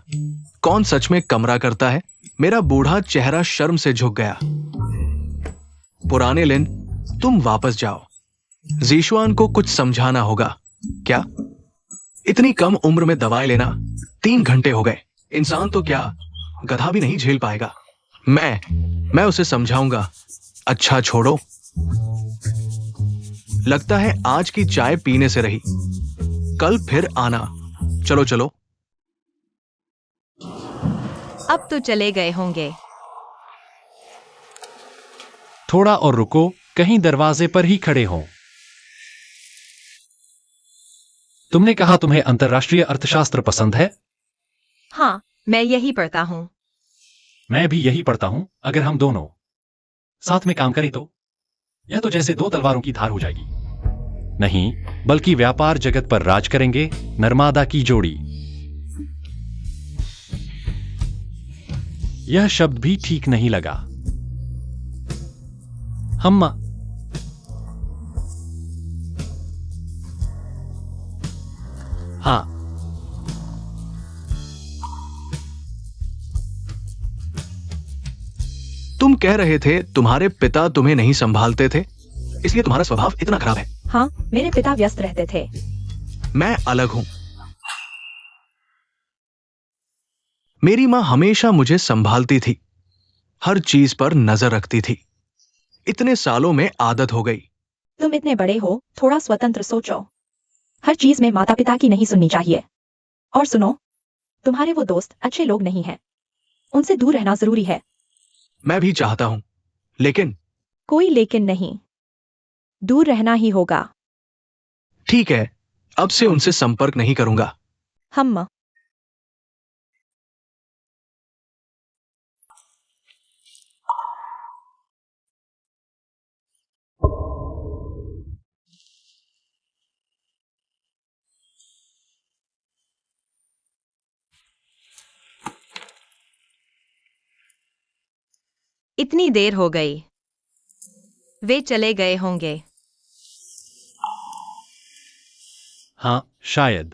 कौन सच में कमरा करता है? मेरा बूढ़ा चेहरा शर्म से झुक गया। पुराने लिन, तुम वापस जाओ। जीशुआन को कुछ समझाना होगा। क्या इतनी कम उम्र में दवाई लेना? 3 घंटे हो गए। इंसान तो क्या, गधा भी नहीं झेल पाएगा। मैं उसे समझाऊंगा। अच्छा छोड़ो, लगता है आज की चाय पीने से रही। कल फिर आना। चलो चलो। अब तो चले गए होंगे। थोड़ा और रुको, कहीं दरवाजे पर ही खड़े हो। तुमने कहा तुम्हें अंतर्राष्ट्रीय अर्थशास्त्र पसंद है। हाँ, मैं यही पढ़ता हूँ। मैं भी यही पढ़ता हूं। अगर हम दोनों साथ में काम करें तो यह तो जैसे 2 तलवारों की धार हो जाएगी। नहीं, बल्कि व्यापार जगत पर राज करेंगे, नर्मदा की जोड़ी। यह शब्द भी ठीक नहीं लगा। हम हाँ, तुम कह रहे थे तुम्हारे पिता तुम्हें नहीं संभालते थे, इसलिए तुम्हारा स्वभाव इतना खराब है। हाँ, मेरे पिता व्यस्त रहते थे। मैं अलग हूं। मेरी मां हमेशा मुझे संभालती थी, हर चीज पर नजर रखती थी। इतने सालों में आदत हो गई। तुम इतने बड़े हो, थोड़ा स्वतंत्र सोचो। हर चीज में माता पिता की नहीं सुननी चाहिए। और सुनो, तुम्हारे वो दोस्त अच्छे लोग नहीं हैं, उनसे दूर रहना जरूरी है। मैं भी चाहता हूं, लेकिन कोई लेकिन नहीं, दूर रहना ही होगा। ठीक है, अब से उनसे संपर्क नहीं करूंगा। हम इतनी देर हो गई। वे चले गए होंगे। हाँ, शायद।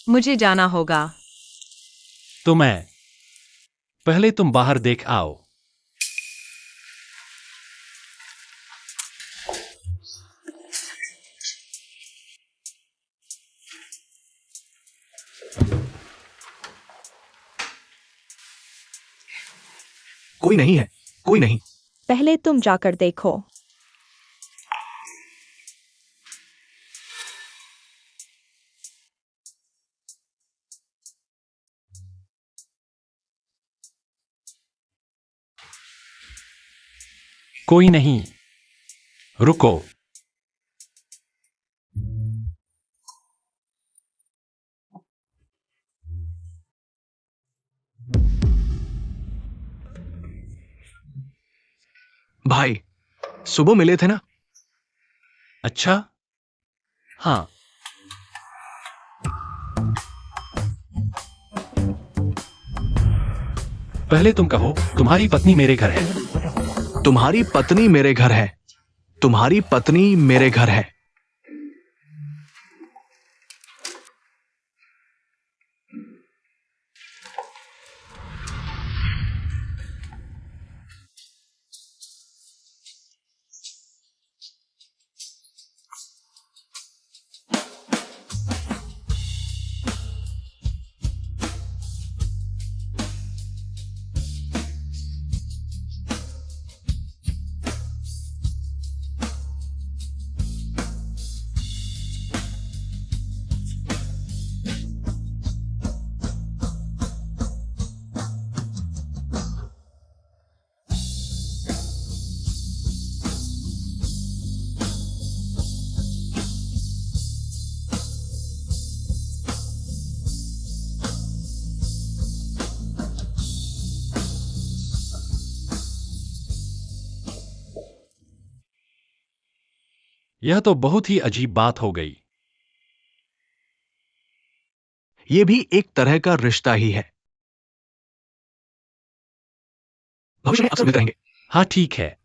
मुझे जाना होगा। तो मैं पहले तुम बाहर देख आओ। कोई नहीं है, कोई नहीं। पहले तुम जाकर देखो। कोई नहीं। रुको। भाई, सुबह मिले थे ना? अच्छा। हाँ। पहले तुम कहो, तुम्हारी पत्नी मेरे घर है। तुम्हारी पत्नी मेरे घर है। तुम्हारी पत्नी मेरे घर है। यह तो बहुत ही अजीब बात हो गई। यह भी एक तरह का रिश्ता ही है। भविष्य में अक्सर मिलते रहेंगे। हाँ, ठीक है।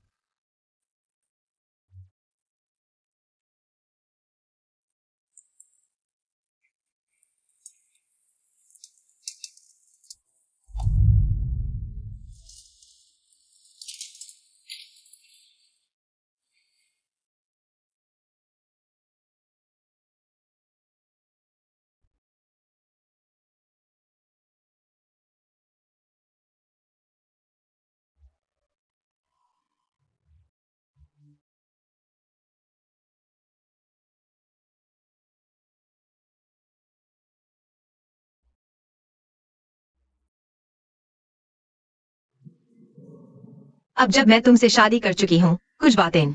अब जब मैं तुमसे शादी कर चुकी हूँ, कुछ बातें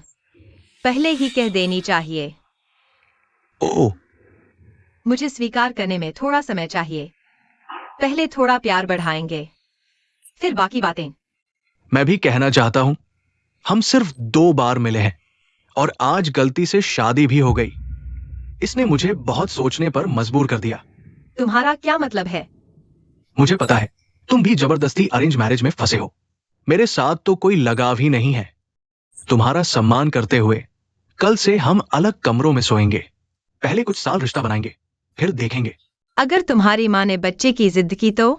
पहले ही कह देनी चाहिए। ओह, मुझे स्वीकार करने में थोड़ा समय चाहिए। पहले थोड़ा प्यार बढ़ाएंगे, फिर बाकी बातें। मैं भी कहना चाहता हूं, हम सिर्फ 2 बार मिले हैं और आज गलती से शादी भी हो गई। इसने मुझे बहुत सोचने पर मजबूर कर दिया। तुम्हारा क्या मतलब है? मुझे पता है, तुम भी जबरदस्ती अरेंज मैरिज में फंसे हो। मेरे साथ तो कोई लगाव ही नहीं है। तुम्हारा सम्मान करते हुए कल से हम अलग कमरों में सोएंगे। पहले कुछ साल रिश्ता बनाएंगे, फिर देखेंगे। अगर तुम्हारी माँ ने बच्चे की जिद की तो?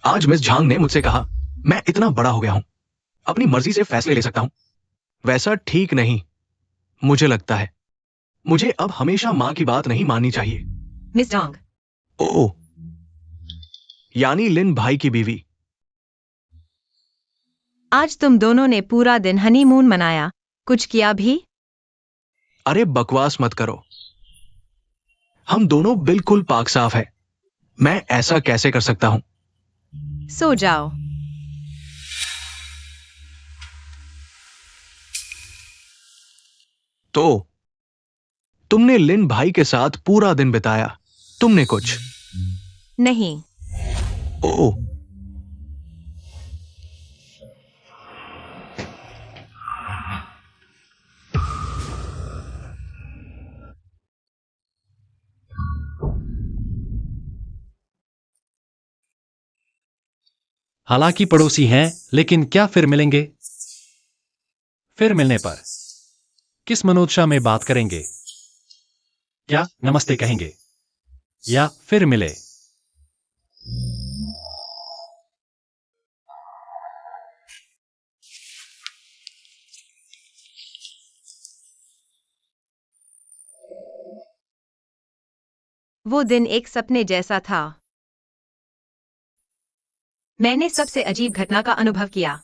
आज मिस झांग ने मुझसे कहा, मैं इतना बड़ा हो गया हूं, अपनी मर्जी से फैसले ले सकता हूं। वैसा ठीक नहीं, मुझे लगता है। मुझे अब हमेशा मां की बात नहीं माननी चाहिए। मिस झांग। ओह, यानी लिन भाई की बीवी। आज तुम दोनों ने पूरा दिन हनीमून मनाया, कुछ किया भी? अरे बकवास मत करो, हम दोनों बिल्कुल पाक साफ है। मैं ऐसा कैसे कर सकता हूं? सो जाओ। तो तुमने लिन भाई के साथ पूरा दिन बिताया, तुमने कुछ? नहीं। ओह, हालांकि पड़ोसी हैं, लेकिन क्या फिर मिलेंगे? फिर मिलने पर किस मनोदशा में बात करेंगे? क्या नमस्ते कहेंगे या फिर मिले? वो दिन एक सपने जैसा था। मैंने सबसे अजीब घटना का अनुभव किया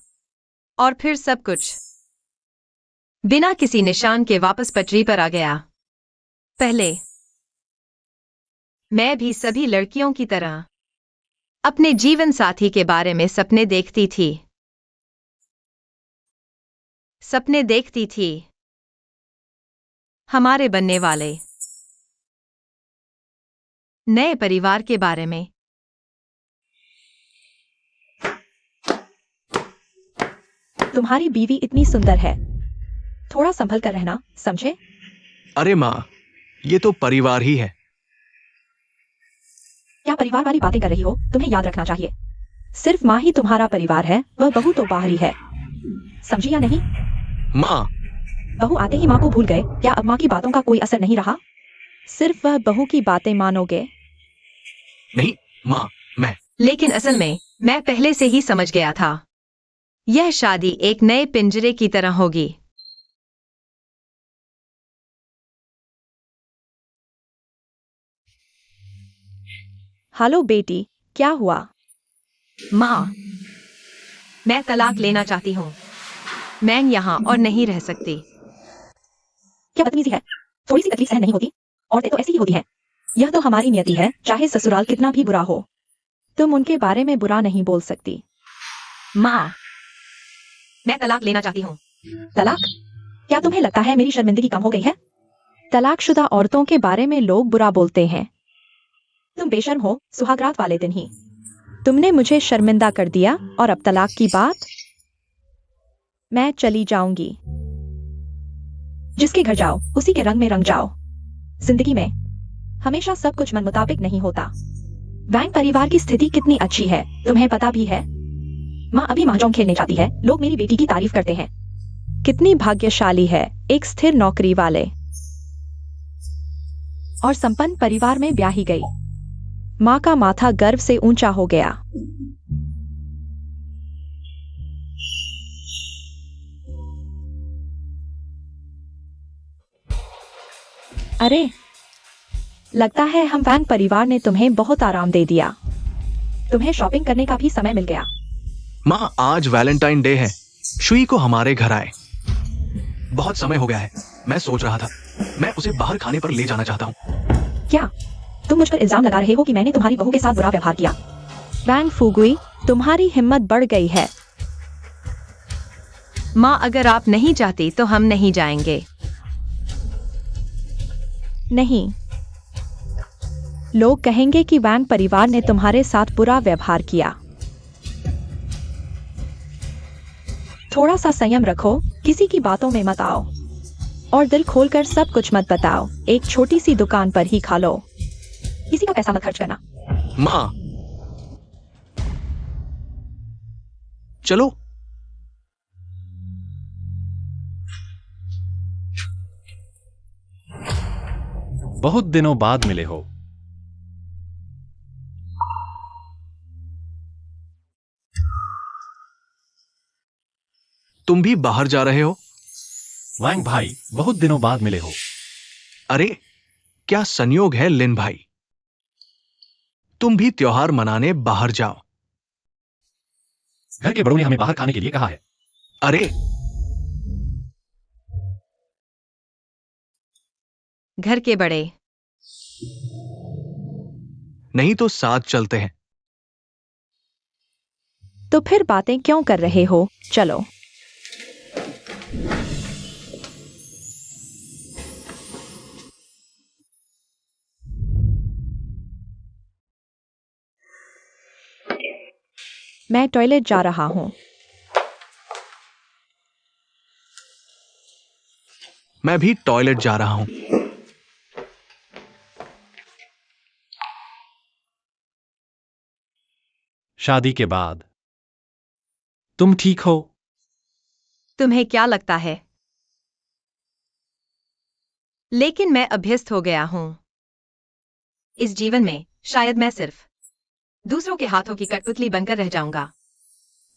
और फिर सब कुछ बिना किसी निशान के वापस पटरी पर आ गया। पहले मैं भी सभी लड़कियों की तरह अपने जीवन साथी के बारे में सपने देखती थी। सपने देखती थी हमारे बनने वाले नए परिवार के बारे में। तुम्हारी बीवी इतनी सुंदर है, थोड़ा संभल कर रहना, समझे? अरे माँ, ये तो परिवार ही है। क्या परिवार वाली बातें कर रही हो? तुम्हें याद रखना चाहिए, सिर्फ माँ ही तुम्हारा परिवार है, वह बहू तो बाहरी है, समझी या नहीं? माँ, बहू आते ही माँ को भूल गए? क्या अब माँ की बातों का कोई असर नहीं रहा? सिर्फ वह बहू की बातें मानोगे? नहीं माँ, मैं लेकिन असल में मैं पहले से ही समझ गया था, यह शादी एक नए पिंजरे की तरह होगी। हेलो बेटी, क्या हुआ? माँ, मैं तलाक लेना चाहती हूँ। मैं यहाँ और नहीं रह सकती। क्या बदतमीजी है? थोड़ी सी तकलीफ सहन नहीं होती? औरतें तो ऐसी ही होती हैं। यह तो हमारी नियति है, चाहे ससुराल कितना भी बुरा हो, तुम उनके बारे में बुरा नहीं बोल सकती। माँ, मैं तलाक लेना चाहती हूँ। तलाक? क्या तुम्हें लगता है मेरी शर्मिंदगी कम हो गई है? तलाकशुदा औरतों के बारे में लोग बुरा बोलते हैं। तुम बेशर्म हो, सुहागरात वाले दिन ही तुमने मुझे शर्मिंदा कर दिया और अब तलाक की बात? मैं चली जाऊंगी। जिसके घर जाओ उसी के रंग में रंग जाओ। जिंदगी में हमेशा सब कुछ मन मुताबिक नहीं होता। वैंग परिवार की स्थिति कितनी अच्छी है, तुम्हें पता भी है। माँ अभी महजोंग खेलने जाती है, लोग मेरी बेटी की तारीफ करते हैं। कितनी भाग्यशाली है, एक स्थिर नौकरी वाले और संपन्न परिवार में ब्याही गई। माँ का माथा गर्व से ऊंचा हो गया। अरे, लगता है हम वैंग परिवार ने तुम्हें बहुत आराम दे दिया। तुम्हें शॉपिंग करने का भी समय मिल गया। माँ, आज वैलेंटाइन डे है, शुई को हमारे घर आए। बहुत समय हो गया है, मैं सोच रहा था मैं उसे बाहर खाने पर ले जाना चाहता हूँ। क्या तुम मुझ पर इल्जाम लगा रहे हो कि मैंने तुम्हारी बहू के साथ बुरा व्यवहार किया? वैंग फुगुई, तुम्हारी हिम्मत बढ़ गई है। माँ, अगर आप नहीं चाहती तो हम नहीं जाएंगे। नहीं, लोग कहेंगे कि वैंग परिवार ने तुम्हारे साथ बुरा व्यवहार किया। थोड़ा सा संयम रखो, किसी की बातों में मत आओ और दिल खोलकर सब कुछ मत बताओ। एक छोटी सी दुकान पर ही खा लो, किसी का पैसा मत खर्च करना। माँ, चलो। बहुत दिनों बाद मिले हो। तुम भी बाहर जा रहे हो? वैंग भाई, बहुत दिनों बाद मिले हो। अरे, क्या संयोग है लिन भाई, तुम भी त्योहार मनाने बाहर जाओ। घर के बड़ों ने हमें बाहर खाने के लिए कहा है। अरे, घर के बड़े नहीं तो साथ चलते हैं। तो फिर बातें क्यों कर रहे हो? चलो। मैं टॉयलेट जा रहा हूँ। मैं भी टॉयलेट जा रहा हूं। शादी के बाद तुम ठीक हो? तुम्हें क्या लगता है? लेकिन मैं अभ्यस्त हो गया हूँ। इस जीवन में शायद मैं सिर्फ दूसरों के हाथों की कठपुतली बनकर रह जाऊंगा।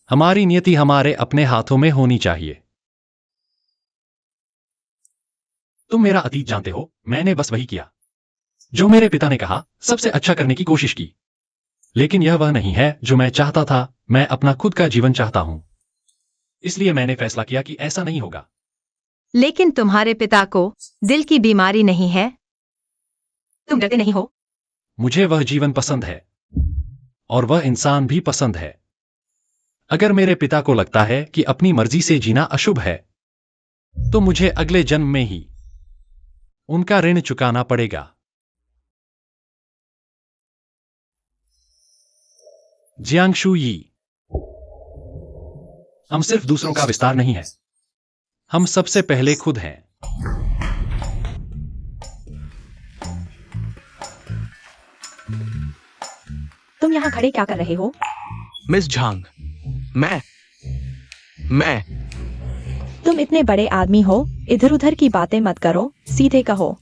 हमारी नियति हमारे अपने हाथों में होनी चाहिए। तुम मेरा अतीत जानते हो, मैंने बस वही किया जो मेरे पिता ने कहा, सबसे अच्छा करने की कोशिश की। लेकिन यह वह नहीं है जो मैं चाहता था। मैं अपना खुद का जीवन चाहता हूं। इसलिए मैंने फैसला किया कि ऐसा नहीं होगा। लेकिन तुम्हारे पिता को दिल की बीमारी नहीं है? तुम डरते नहीं हो? मुझे वह जीवन पसंद है और वह इंसान भी पसंद है। अगर मेरे पिता को लगता है कि अपनी मर्जी से जीना अशुभ है, तो मुझे अगले जन्म में ही उनका ऋण चुकाना पड़ेगा। जियांगशु यी, हम सिर्फ दूसरों का विस्तार नहीं है, हम सबसे पहले खुद हैं। तुम यहाँ खड़े क्या कर रहे हो? मिस झांग, मैं तुम इतने बड़े आदमी हो, इधर उधर की बातें मत करो, सीधे कहो।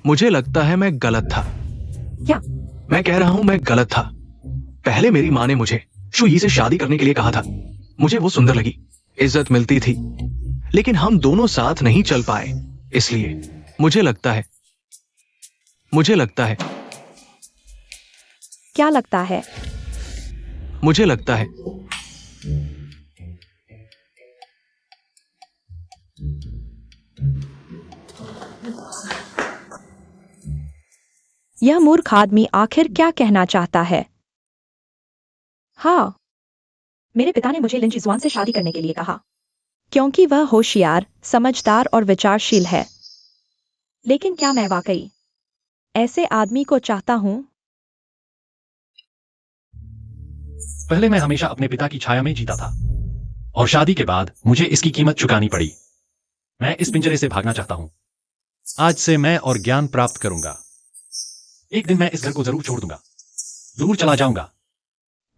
मुझे लगता है मैं गलत था। क्या? मैं कह रहा हूं मैं गलत था। पहले मेरी माँ ने मुझे शुई से शादी करने के लिए कहा था। मुझे वो सुंदर लगी, इज्जत मिलती थी, लेकिन हम दोनों साथ नहीं चल पाए। इसलिए मुझे लगता है क्या लगता है? मुझे लगता है यह मूर्ख आदमी आखिर क्या कहना चाहता है? हाँ, मेरे पिता ने मुझे लिन जिजुआन से शादी करने के लिए कहा, क्योंकि वह होशियार, समझदार और विचारशील है। लेकिन क्या मैं वाकई ऐसे आदमी को चाहता हूं? पहले मैं हमेशा अपने पिता की छाया में जीता था और शादी के बाद मुझे इसकी कीमत चुकानी पड़ी। मैं इस पिंजरे से भागना चाहता हूं। आज से मैं और ज्ञान प्राप्त करूंगा। एक दिन मैं इस घर को जरूर छोड़ दूंगा, दूर चला जाऊंगा।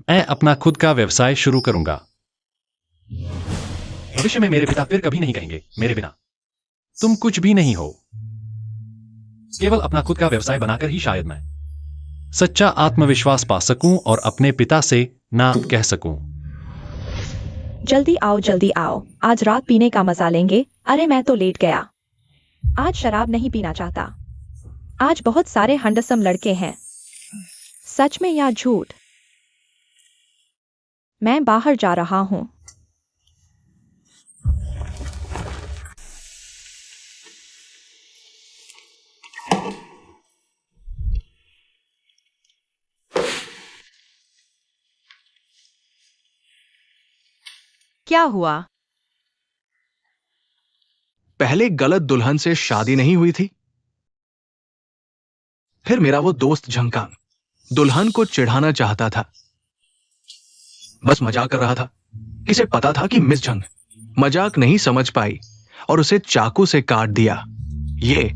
मैं अपना खुद का व्यवसाय शुरू करूंगा। भविष्य में मेरे पिता फिर कभी नहीं कहेंगे, मेरे बिना तुम कुछ भी नहीं हो। केवल अपना खुद का व्यवसाय बनाकर ही शायद मैं सच्चा आत्मविश्वास पा सकूं और अपने पिता से ना कह सकूं। जल्दी आओ, जल्दी आओ, आज रात पीने का मजा लेंगे। अरे मैं तो लेट गया। आज शराब नहीं पीना चाहता। आज बहुत सारे हंडसम लड़के हैं। सच में या झूठ? मैं बाहर जा रहा हूं। क्या हुआ? पहले गलत दुल्हन से शादी नहीं हुई थी। फिर मेरा वो दोस्त झंकांग दुल्हन को चिढ़ाना चाहता था। बस मजाक कर रहा था। इसे पता था कि मिस झंग मजाक नहीं समझ पाई और उसे चाकू से काट दिया। ये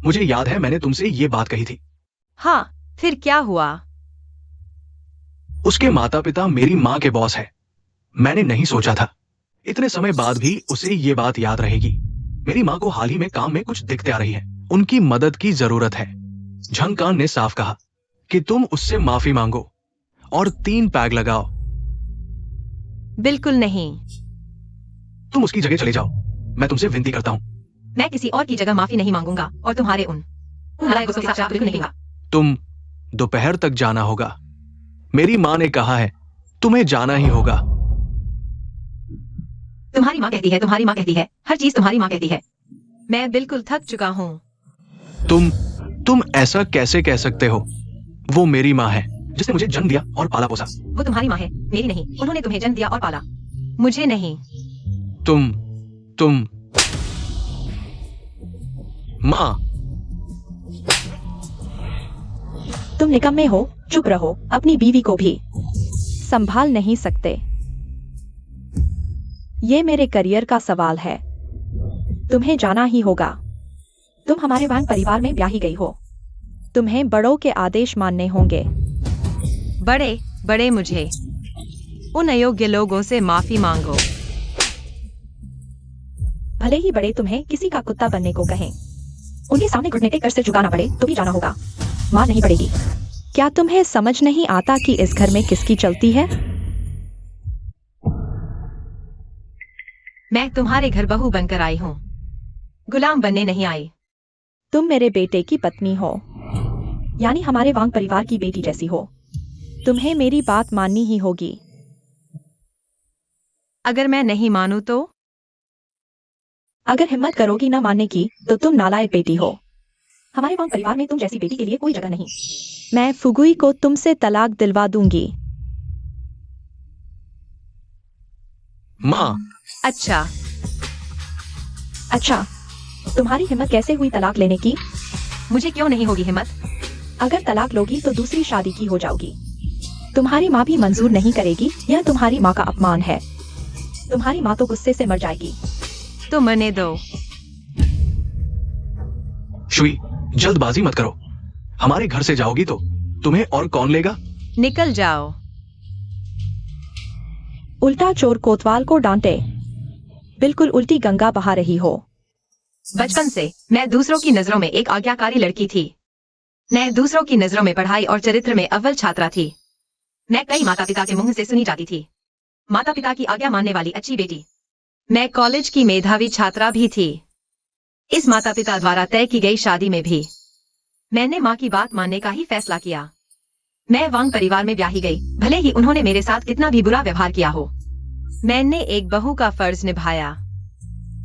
मुझे याद है, मैंने तुमसे ये बात कही थी। हाँ, फिर क्या हुआ? उसके माता पिता मेरी माँ के बॉस है। मैंने नहीं सोचा था इतने समय बाद भी उसे ये बात याद रहेगी। मेरी माँ को हाल ही में काम में कुछ दिक्कतें आ रही है, उनकी मदद की जरूरत है। झंकान ने साफ कहा कि तुम उससे माफी मांगो और 3 पैग लगाओ। बिल्कुल नहीं। तुम उसकी जगह चले जाओ, मैं तुमसे विनती करता हूं। मैं किसी और की जगह माफी नहीं मांगूंगा और तुम्हारे उन नालायकों के साथ बिल्कुल नहीं होगा। तुम दोपहर तक जाना होगा। मेरी माँ ने कहा है तुम्हें जाना ही होगा। तुम्हारी माँ कहती है, तुम्हारी माँ कहती है, हर चीज तुम्हारी माँ कहती है। मैं बिल्कुल थक चुका हूँ। तुम ऐसा कैसे कह सकते हो? वो मेरी माँ है जिसने मुझे जन्म दिया और पाला पोसा। वो तुम्हारी माँ है, मेरी नहीं। उन्होंने तुम्हें जन्म दिया और पाला, मुझे नहीं। तुम माँ, तुम निकम्मे हो, चुप रहो। अपनी बीवी को भी संभाल नहीं सकते। ये मेरे करियर का सवाल है। तुम्हें जाना ही होगा। तुम हमारे वांग परिवार में ब्याही गई हो। तुम्हें बड़ों के आदेश मानने होंगे। बड़े मुझे उन अयोग्य लोगों से माफी मांगो। भले ही बड़े तुम्हें किसी का कुत्ता बनने को कहें, उनके सामने घुटने टेक कर सिर झुकाना पड़े तो भी जाना होगा, मार नहीं पड़ेगी। क्या तुम्हें समझ नहीं आता कि इस घर में किसकी चलती है? मैं तुम्हारे घर बहू बनकर आई हूँ, गुलाम बनने नहीं आई। तुम मेरे बेटे की पत्नी हो, यानी हमारे वांग परिवार की बेटी जैसी हो। तुम्हें मेरी बात माननी ही होगी। अगर मैं नहीं मानूं तो? अगर हिम्मत करोगी ना मानने की तो तुम नालायक बेटी हो। हमारे वांग परिवार में तुम जैसी बेटी के लिए कोई जगह नहीं। मैं फुगुई को तुमसे तलाक दिलवा दूंगी। माँ, अच्छा, अच्छा, तुम्हारी हिम्मत कैसे हुई तलाक लेने की? मुझे क्यों नहीं होगी हिम्मत? अगर तलाक लोगी तो दूसरी शादी की हो जाओगी। तुम्हारी माँ भी मंजूर नहीं करेगी, यह तुम्हारी माँ का अपमान है। तुम्हारी माँ तो गुस्से से मर जाएगी। तो मरने दो। शुई, जल्दबाजी मत करो। हमारे घर से जाओगी तो तुम्हें और कौन लेगा? निकल जाओ। उल्टा चोर कोतवाल को डांटे। बिल्कुल उल्टी गंगा बहा रही हो। बचपन से मैं दूसरों की नजरों में एक आज्ञाकारी लड़की थी। मैं दूसरों की नजरों में पढ़ाई और चरित्र में अव्वल छात्रा थी। मैं कई माता पिता के मुंह से सुनी जाती थी, माता पिता की आज्ञा मानने वाली अच्छी बेटी। मैं कॉलेज की मेधावी छात्रा भी थी। इस माता पिता द्वारा तय की गई शादी में भी मैंने माँ की बात मानने का ही फैसला किया। मैं वांग परिवार में ब्याही गई, भले ही उन्होंने मेरे साथ कितना भी बुरा व्यवहार किया हो। मैंने एक बहू का फर्ज निभाया,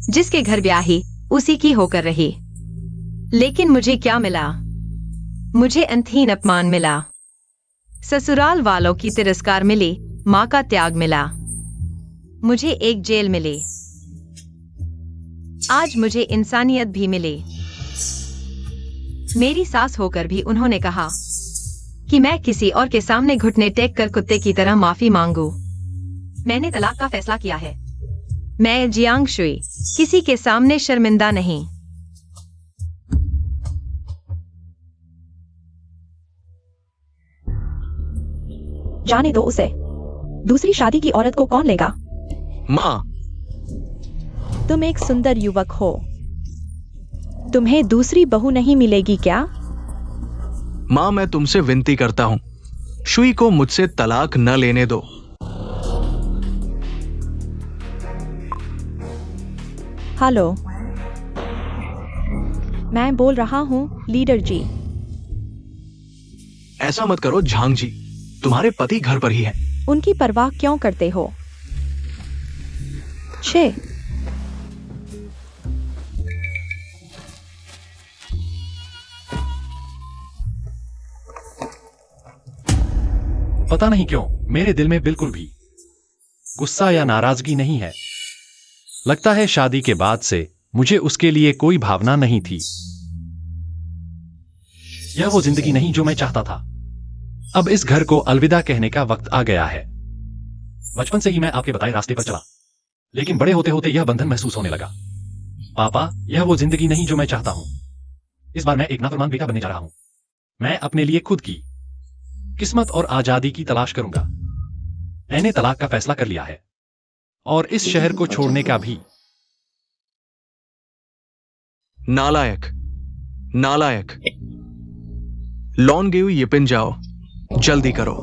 जिसके घर ब्याही उसी की होकर रही। लेकिन मुझे क्या मिला? मुझे अंतहीन अपमान मिला। ससुराल वालों की तिरस्कार मिली, माँ का त्याग मिला, मुझे एक जेल मिली। आज मुझे इंसानियत भी मिली। मेरी सास होकर भी उन्होंने कहा कि मैं किसी और के सामने घुटने टेक कर कुत्ते की तरह माफी मांगू। मैंने तलाक का फैसला किया है। मैं जियांग शुई किसी के सामने शर्मिंदा नहीं। जाने दो उसे। दूसरी शादी की औरत को कौन लेगा? माँ, तुम एक सुंदर युवक हो। तुम्हें दूसरी बहू नहीं मिलेगी क्या? माँ, मैं तुमसे विनती करता हूँ, शुई को मुझसे तलाक न लेने दो। हेलो, मैं बोल रहा हूँ लीडर जी। ऐसा मत करो झांग जी, तुम्हारे पति घर पर ही है। उनकी परवाह क्यों करते हो? छे, पता नहीं क्यों मेरे दिल में बिल्कुल भी गुस्सा या नाराजगी नहीं है। लगता है शादी के बाद से मुझे उसके लिए कोई भावना नहीं थी। यह वो जिंदगी नहीं जो मैं चाहता था। अब इस घर को अलविदा कहने का वक्त आ गया है। बचपन से ही मैं आपके बताए रास्ते पर चला, लेकिन बड़े होते होते यह बंधन महसूस होने लगा। पापा, यह वो जिंदगी नहीं जो मैं चाहता हूं। इस बार मैं एक नाफरमान बेटा बनने जा रहा हूं। मैं अपने लिए खुद की किस्मत और आजादी की तलाश करूंगा। मैंने तलाक का फैसला कर लिया है और इस शहर को छोड़ने का भी। नालायक, नालायक। लॉन गेऊ येपिन जाओ, जल्दी करो।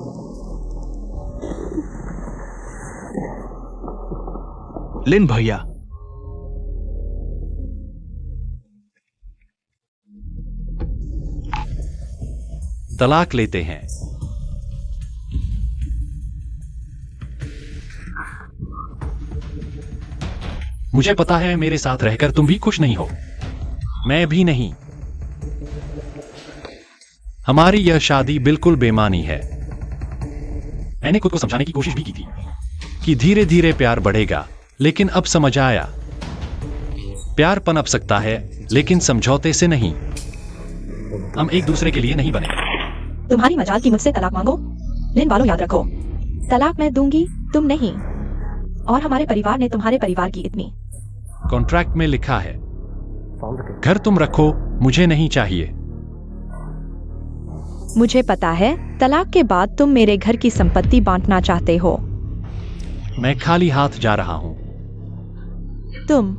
लिन भैया, तलाक लेते हैं। मुझे पता है मेरे साथ रहकर तुम भी खुश नहीं हो, मैं भी नहीं। हमारी यह शादी बिल्कुल बेमानी है। मैंने खुद को समझाने की कोशिश भी की थी कि धीरे धीरे प्यार बढ़ेगा, लेकिन अब समझ आया प्यार पनप सकता है, लेकिन समझौते से नहीं। हम एक दूसरे के लिए नहीं बने। तुम्हारी मजाल की मुझसे तलाक मांगो। लिन वालों, याद रखो, तलाक मैं दूंगी, तुम नहीं। और हमारे परिवार ने तुम्हारे परिवार की इतनी। कॉन्ट्रैक्ट में लिखा है, घर तुम रखो, मुझे नहीं चाहिए। मुझे पता है, तलाक के बाद तुम मेरे घर की संपत्ति बांटना चाहते हो। मैं खाली हाथ जा रहा हूं। तुम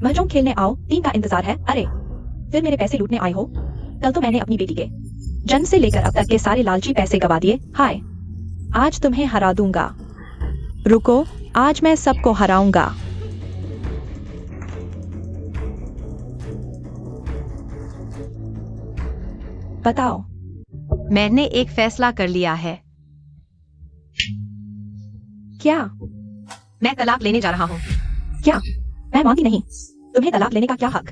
महजों खेलने आओ, 3 का इंतजार है। अरे फिर मेरे पैसे लूटने आए हो? कल तो मैंने अपनी बेटी के जन्म से लेकर अब तक के सारे लालची पैसे गवा दिए। हाय, आज तुम्हें हरा दूंगा। रुको, आज मैं सबको हराऊंगा। बताओ। मैंने एक फैसला कर लिया है। क्या? मैं तलाक लेने जा रहा हूँ। क्या? मैं मानती नहीं। तुम्हें तलाक लेने का क्या हक?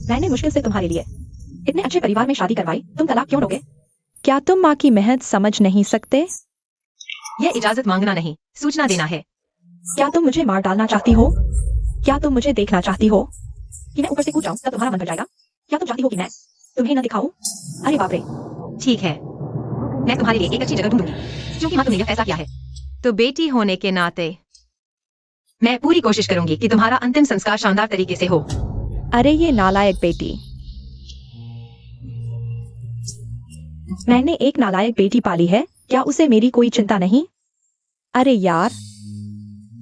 मैंने मुश्किल से तुम्हारे लिए इतने अच्छे परिवार में शादी करवाई, तुम तलाक क्यों लोगे? क्या तुम माँ की मेहनत समझ नहीं सकते? यह इजाजत मांगना नहीं, सूचना देना है। क्या तुम मुझे मार डालना चाहती हो? क्या तुम मुझे देखना चाहती हो कि मैं ऊपर से कूद जाऊं तब तुम्हारा मन कर जाएगा? क्या तुम चाहती हो कि मैं तुम्हें न दिखाऊं? अरे बाप रे। ठीक है, मैं तुम्हारे लिए एक अच्छी जगह ढूंढूंगी, क्योंकि माँ तुमने यह फैसला किया है। तो बेटी होने के नाते मैं पूरी कोशिश करूंगी कि तुम्हारा अंतिम संस्कार शानदार तरीके से हो। अरे ये नालायक बेटी। मैंने एक नालायक बेटी पाली है, क्या उसे मेरी कोई चिंता नहीं? अरे यार,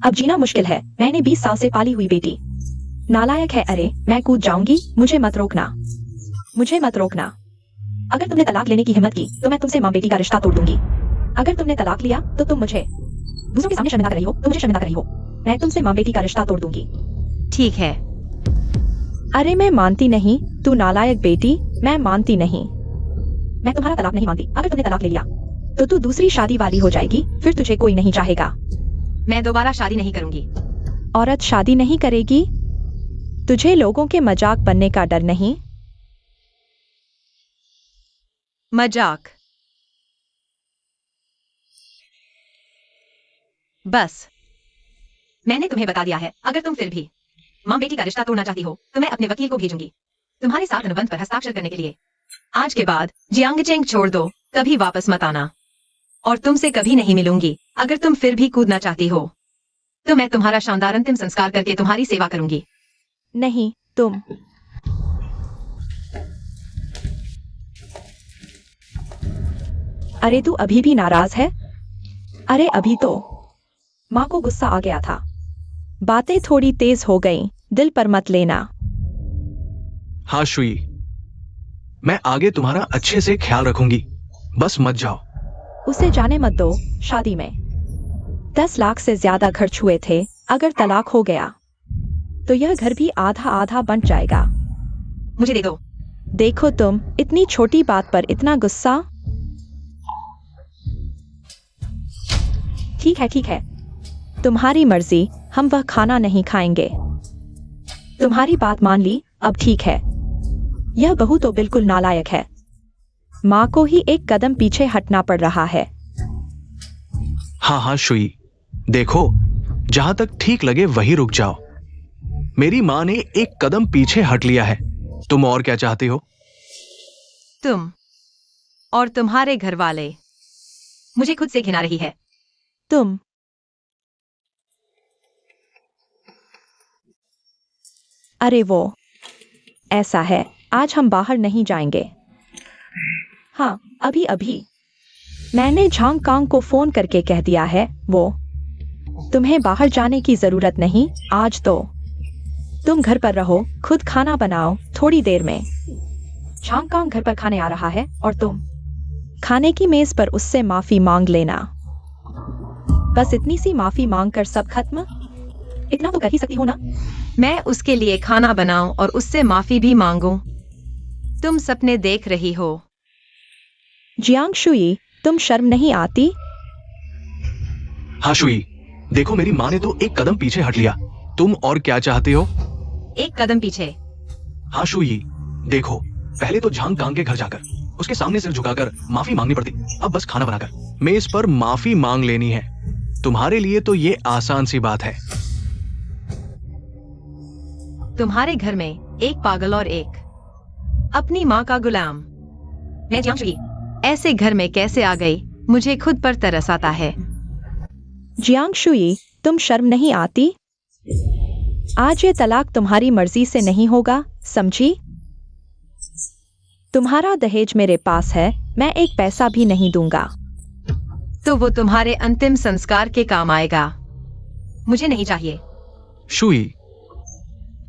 अब जीना मुश्किल है। मैंने 20 साल से पाली हुई बेटी नालायक है। अरे मैं कूद जाऊंगी, मुझे मत रोकना, मुझे मत रोकना। अगर तुमने तलाक लेने की हिम्मत की तो मैं तुमसे माँ बेटी का रिश्ता तोड़ दूंगी। अगर तुमने तलाक लिया तो तुम मुझे दूसरों के सामने शर्मिंदा कर रही हो, तुम मुझे शर्मिंदा कर रही हो। मैं तुमसे माँ बेटी का रिश्ता तोड़ दूंगी। ठीक है। अरे मैं मानती नहीं, तू नालायक बेटी, मैं मानती नहीं। मैं तुम्हारा तलाक नहीं मानती। अगर तुमने तलाक ले लिया तो तू दूसरी शादी वाली हो जाएगी, फिर तुझे कोई नहीं चाहेगा। मैं दोबारा शादी नहीं करूंगी। औरत शादी नहीं करेगी? तुझे लोगों के मजाक बनने का डर नहीं? मजाक? बस मैंने तुम्हें बता दिया है, अगर तुम फिर भी माँ बेटी का रिश्ता तोड़ना चाहती हो तो मैं अपने वकील को भेजूंगी तुम्हारे साथ अनुबंध पर हस्ताक्षर करने के लिए। आज के बाद जियांगचेंग छोड़ दो, कभी वापस मत आना और तुमसे कभी नहीं मिलूंगी। अगर तुम फिर भी कूदना चाहती हो तो मैं तुम्हारा शानदार अंतिम संस्कार करके तुम्हारी सेवा करूंगी। नहीं, तुम। अरे तू अभी भी नाराज है? अरे अभी तो माँ को गुस्सा आ गया था। बातें थोड़ी तेज हो गईं, दिल पर मत लेना। हाँ शुई, मैं आगे तुम्हारा अच्छे से ख्याल रखूंगी, बस मत जाओ। उसे जाने मत दो। शादी में 10 लाख से ज्यादा खर्च हुए थे। अगर तलाक हो गया तो यह घर भी आधा आधा बंट जाएगा। मुझे दे दो। देखो तुम इतनी छोटी बात पर इतना गुस्सा। ठीक है ठीक है, तुम्हारी मर्जी, हम वह खाना नहीं खाएंगे। तुम्हारी बात मान ली, अब ठीक है। यह बहू तो बिल्कुल नालायक है। माँ को ही एक कदम पीछे हटना पड़ रहा है। हाँ हाँ शुई, देखो जहां तक ठीक लगे वही रुक जाओ। मेरी माँ ने एक कदम पीछे हट लिया है, तुम और क्या चाहती हो? तुम और तुम्हारे घर वाले। मुझे खुद से घिना रही है। तुम। अरे वो ऐसा है, आज हम बाहर नहीं जाएंगे। हाँ, अभी अभी मैंने झांग कांग को फोन करके कह दिया है, वो तुम्हें बाहर जाने की जरूरत नहीं आज तो। तुम घर पर रहो, खुद खाना बनाओ, थोड़ी देर में झांग कांग घर पर खाने आ रहा है और तुम खाने की मेज पर उससे माफी मांग लेना। बस इतनी सी माफी मांग कर सब खत्म। इतना तो कर ही सकती हो ना? मैं उसके लिए खाना बनाऊं और उससे माफी भी मांगूं? तुम सपने देख रही हो। जियांग शुई, तुम शर्म नहीं आती? हाँ शुई, देखो मेरी माँ ने तो एक कदम पीछे हट लिया, तुम और क्या चाहते हो? एक कदम पीछे? हाँ शुई, देखो पहले तो झांग कांग के घर जाकर उसके सामने सिर झुकाकर माफी मांगनी पड़ती, अब बस खाना बनाकर मेज पर माफी मांग लेनी है। तुम्हारे लिए तो ये आसान सी बात है। तुम्हारे घर में एक पागल और एक अपनी माँ का गुलाम। मैं जियांग शुई ऐसे घर में कैसे आ गई? मुझे खुद पर तरस आता है। जियांग शुई, तुम शर्म नहीं आती? आज ये तलाक तुम्हारी मर्जी से नहीं होगा, समझी? तुम्हारा दहेज मेरे पास है, मैं एक पैसा भी नहीं दूंगा। तो वो तुम्हारे अंतिम संस्कार के काम आएगा। मुझे नहीं चाहिए। शुई,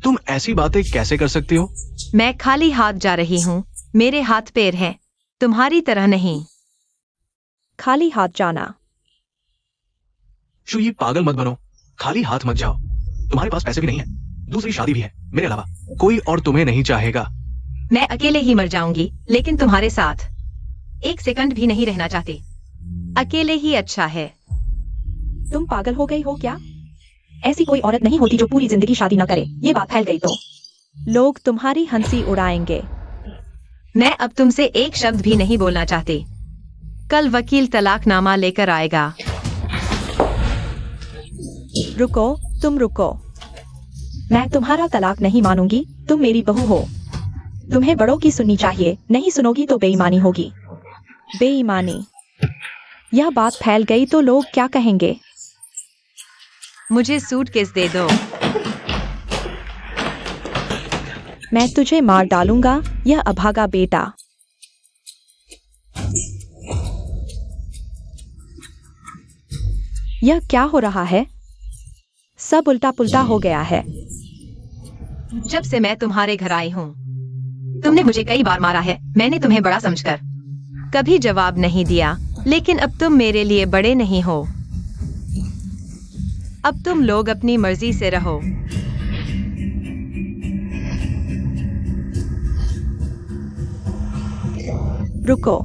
तुम ऐसी बातें कैसे कर सकती हो? मैं खाली हाथ जा रही हूँ। मेरे हाथ पैर हैं, तुम्हारी तरह नहीं। खाली हाथ जाना। शुई, पागल मत बनो। खाली हाथ मत जाओ। तुम्हारे पास पैसे भी नहीं है, दूसरी शादी भी है। मेरे अलावा कोई और तुम्हें नहीं चाहेगा। मैं अकेले ही मर जाऊंगी, लेकिन तुम्हारे साथ एक सेकंड भी नहीं रहना चाहती। अकेले ही अच्छा है। तुम पागल हो गई हो क्या? ऐसी कोई औरत नहीं होती जो पूरी जिंदगी शादी न करे। ये बात फैल गई तो लोग तुम्हारी हंसी उड़ाएंगे। मैं अब तुमसे एक शब्द भी नहीं बोलना चाहती। कल वकील तलाकनामा लेकर आएगा। रुको, तुम रुको। मैं तुम्हारा तलाक नहीं मानूंगी। तुम मेरी बहू हो। तुम्हें बड़ों की सुननी चाहिए। नहीं सुनोगी तो बेईमानी होगी। बेईमानी। यह बात फैल गई तो लोग क्या कहेंगे? मुझे सूटकेस दे दो। मैं तुझे मार डालूंगा, यह अभागा बेटा। यह क्या हो रहा है? सब उल्टा पुल्टा हो गया है। जब से मैं तुम्हारे घर आई हूँ, तुमने मुझे कई बार मारा है। मैंने तुम्हें बड़ा समझकर कभी जवाब नहीं दिया, लेकिन अब तुम मेरे लिए बड़े नहीं हो। अब तुम लोग अपनी मर्जी से रहो। रुको।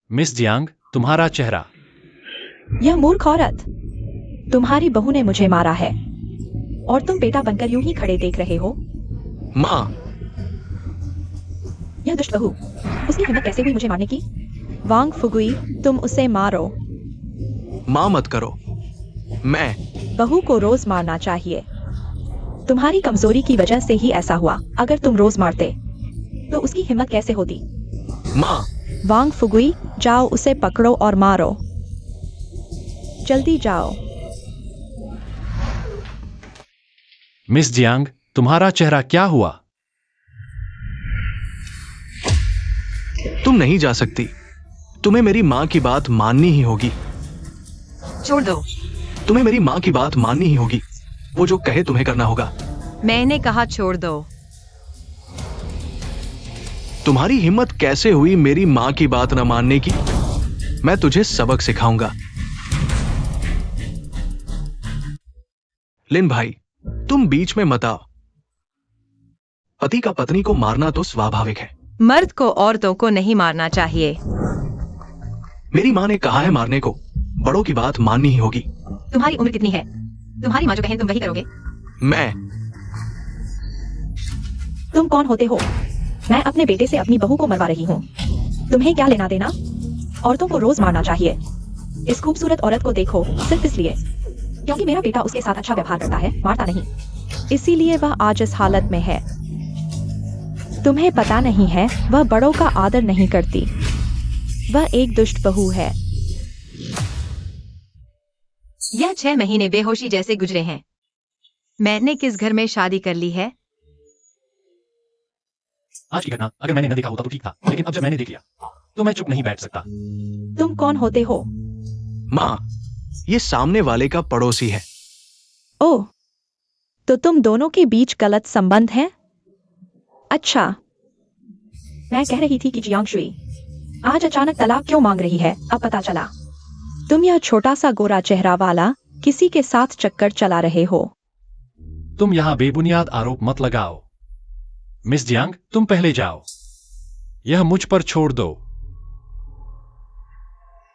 मिस जियांग, तुम्हारा चेहरा। यह मूर्ख औरत। तुम्हारी बहू ने मुझे मारा है और तुम बेटा बनकर यूं ही खड़े देख रहे हो। माँ, यह दुष्ट बहू, उसकी हिम्मत कैसे हुई मुझे मारने की? वांग फुगुई, तुम उसे मारो। माँ मत करो। मैं बहू को रोज मारना चाहिए। तुम्हारी कमजोरी की वजह से ही ऐसा हुआ। अगर तुम रोज मारते तो उसकी हिम्मत कैसे होती? माँ, वांग फुगुई, जाओ उसे पकड़ो और मारो। जल्दी जाओ। मिस जियांग, तुम्हारा चेहरा क्या हुआ? तुम नहीं जा सकती। तुम्हें मेरी माँ की बात माननी ही होगी। छोड़ दो। तुम्हें मेरी माँ की बात माननी ही होगी। वो जो कहे तुम्हें करना होगा। मैंने कहा छोड़ दो। तुम्हारी हिम्मत कैसे हुई मेरी माँ की बात न मानने की? मैं तुझे सबक सिखाऊंगा। लिन भाई, तुम बीच में मत आओ। पति का पत्नी को मारना तो स्वाभाविक है। मर्द को औरतों को नहीं मारना चाहिए। मेरी माँ ने कहा है मारने को। बड़ों की बात माननी ही होगी। तुम्हारी उम्र कितनी है? तुम्हारी माँ जो कहे तुम वही करोगे। मैं तुम कौन होते हो? मैं अपने बेटे से अपनी बहू को मरवा रही हूँ। तुम्हें क्या लेना देना? औरतों को रोज मारना चाहिए। इस खूबसूरत औरत को देखो सिर्फ इसलिए क्योंकि मेरा बेटा उसके साथ अच्छा व्यवहार करता है, मारता नहीं। इसीलिए वह आज इस हालत में है। तुम्हें पता नहीं है, वह बड़ों का आदर नहीं करती। वह एक दुष्ट बहू है। यह 6 महीने बेहोशी जैसे गुजरे हैं। मैंने किस घर में शादी कर ली है? आज की घटना अगर मैंने न देखा होता तो ठीक था, लेकिन अब जब मैंने देख लिया तो मैं चुप नहीं बैठ सकता। तुम कौन होते हो? माँ, ये सामने वाले का पड़ोसी है। ओह, तो तुम दोनों के बीच गलत संबंध है? अच्छा, मैं कह रही थी कि जियांग शुई आज अचानक तलाक क्यों मांग रही है, अब पता चला। तुम यह छोटा सा गोरा चेहरा वाला किसी के साथ चक्कर चला रहे हो। तुम यहाँ बेबुनियाद आरोप मत लगाओ। मिस जियांग, तुम पहले जाओ। यह मुझ पर छोड़ दो।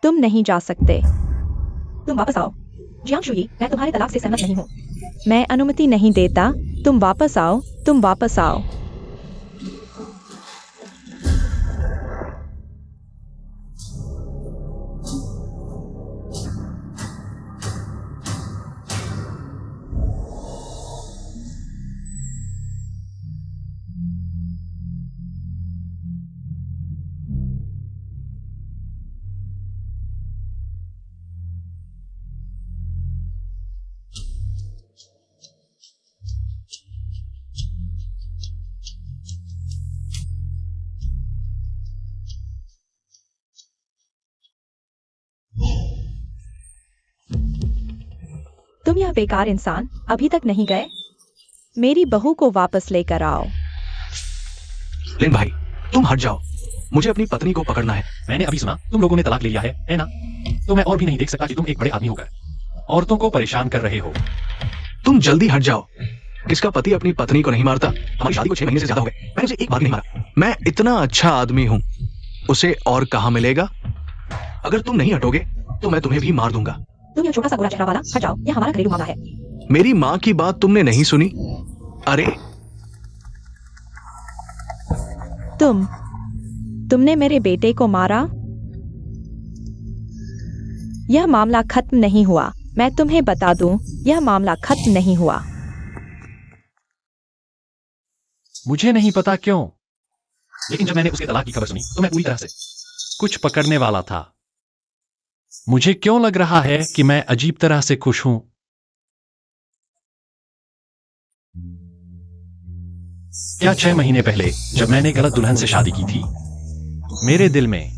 तुम नहीं जा सकते। तुम वापस आओ। जियांग शुई, मैं तुम्हारे तलाक से सहमत नहीं हूँ। मैं अनुमति नहीं देता। तुम वापस आओ, तुम वापस आओ। तुम यह बेकार इंसान अभी तक नहीं गए? मेरी बहू को वापस लेकर आओ। लिन भाई, तुम हट जाओ। मुझे अपनी पत्नी को पकड़ना है। मैंने अभी सुना तुम लोगों ने तलाक ले लिया है ना? तो मैं और भी नहीं देख सकता कि तुम एक बड़े आदमी होकर औरतों को परेशान कर रहे हो। तुम जल्दी हट जाओ। किसका पति अपनी पत्नी को नहीं मारता? हमारी शादी को 6 महीने से ज्यादा हो गए, मैंने उसे एक बार नहीं मारा। मैं इतना अच्छा आदमी हूँ, उसे और कहाँ मिलेगा? अगर तुम नहीं हटोगे तो मैं तुम्हें भी मार दूंगा। तुम यह छोटा सा गोरा चेहरा वाला हट जाओ, यह हमारा घरेलू मामला है। मेरी माँ की बात तुमने नहीं सुनी? अरे तुमने मेरे बेटे को मारा। यह मामला खत्म नहीं हुआ। मैं तुम्हें बता दूं, यह मामला खत्म नहीं हुआ। मुझे नहीं पता क्यों, लेकिन जब मैंने उसके तलाक की खबर सुनी तो मैं पूरी तरह से कुछ पकड़ने वाला था। मुझे क्यों लग रहा है कि मैं अजीब तरह से खुश हूं? क्या 6 महीने पहले जब मैंने गलत दुल्हन से शादी की थी, मेरे दिल में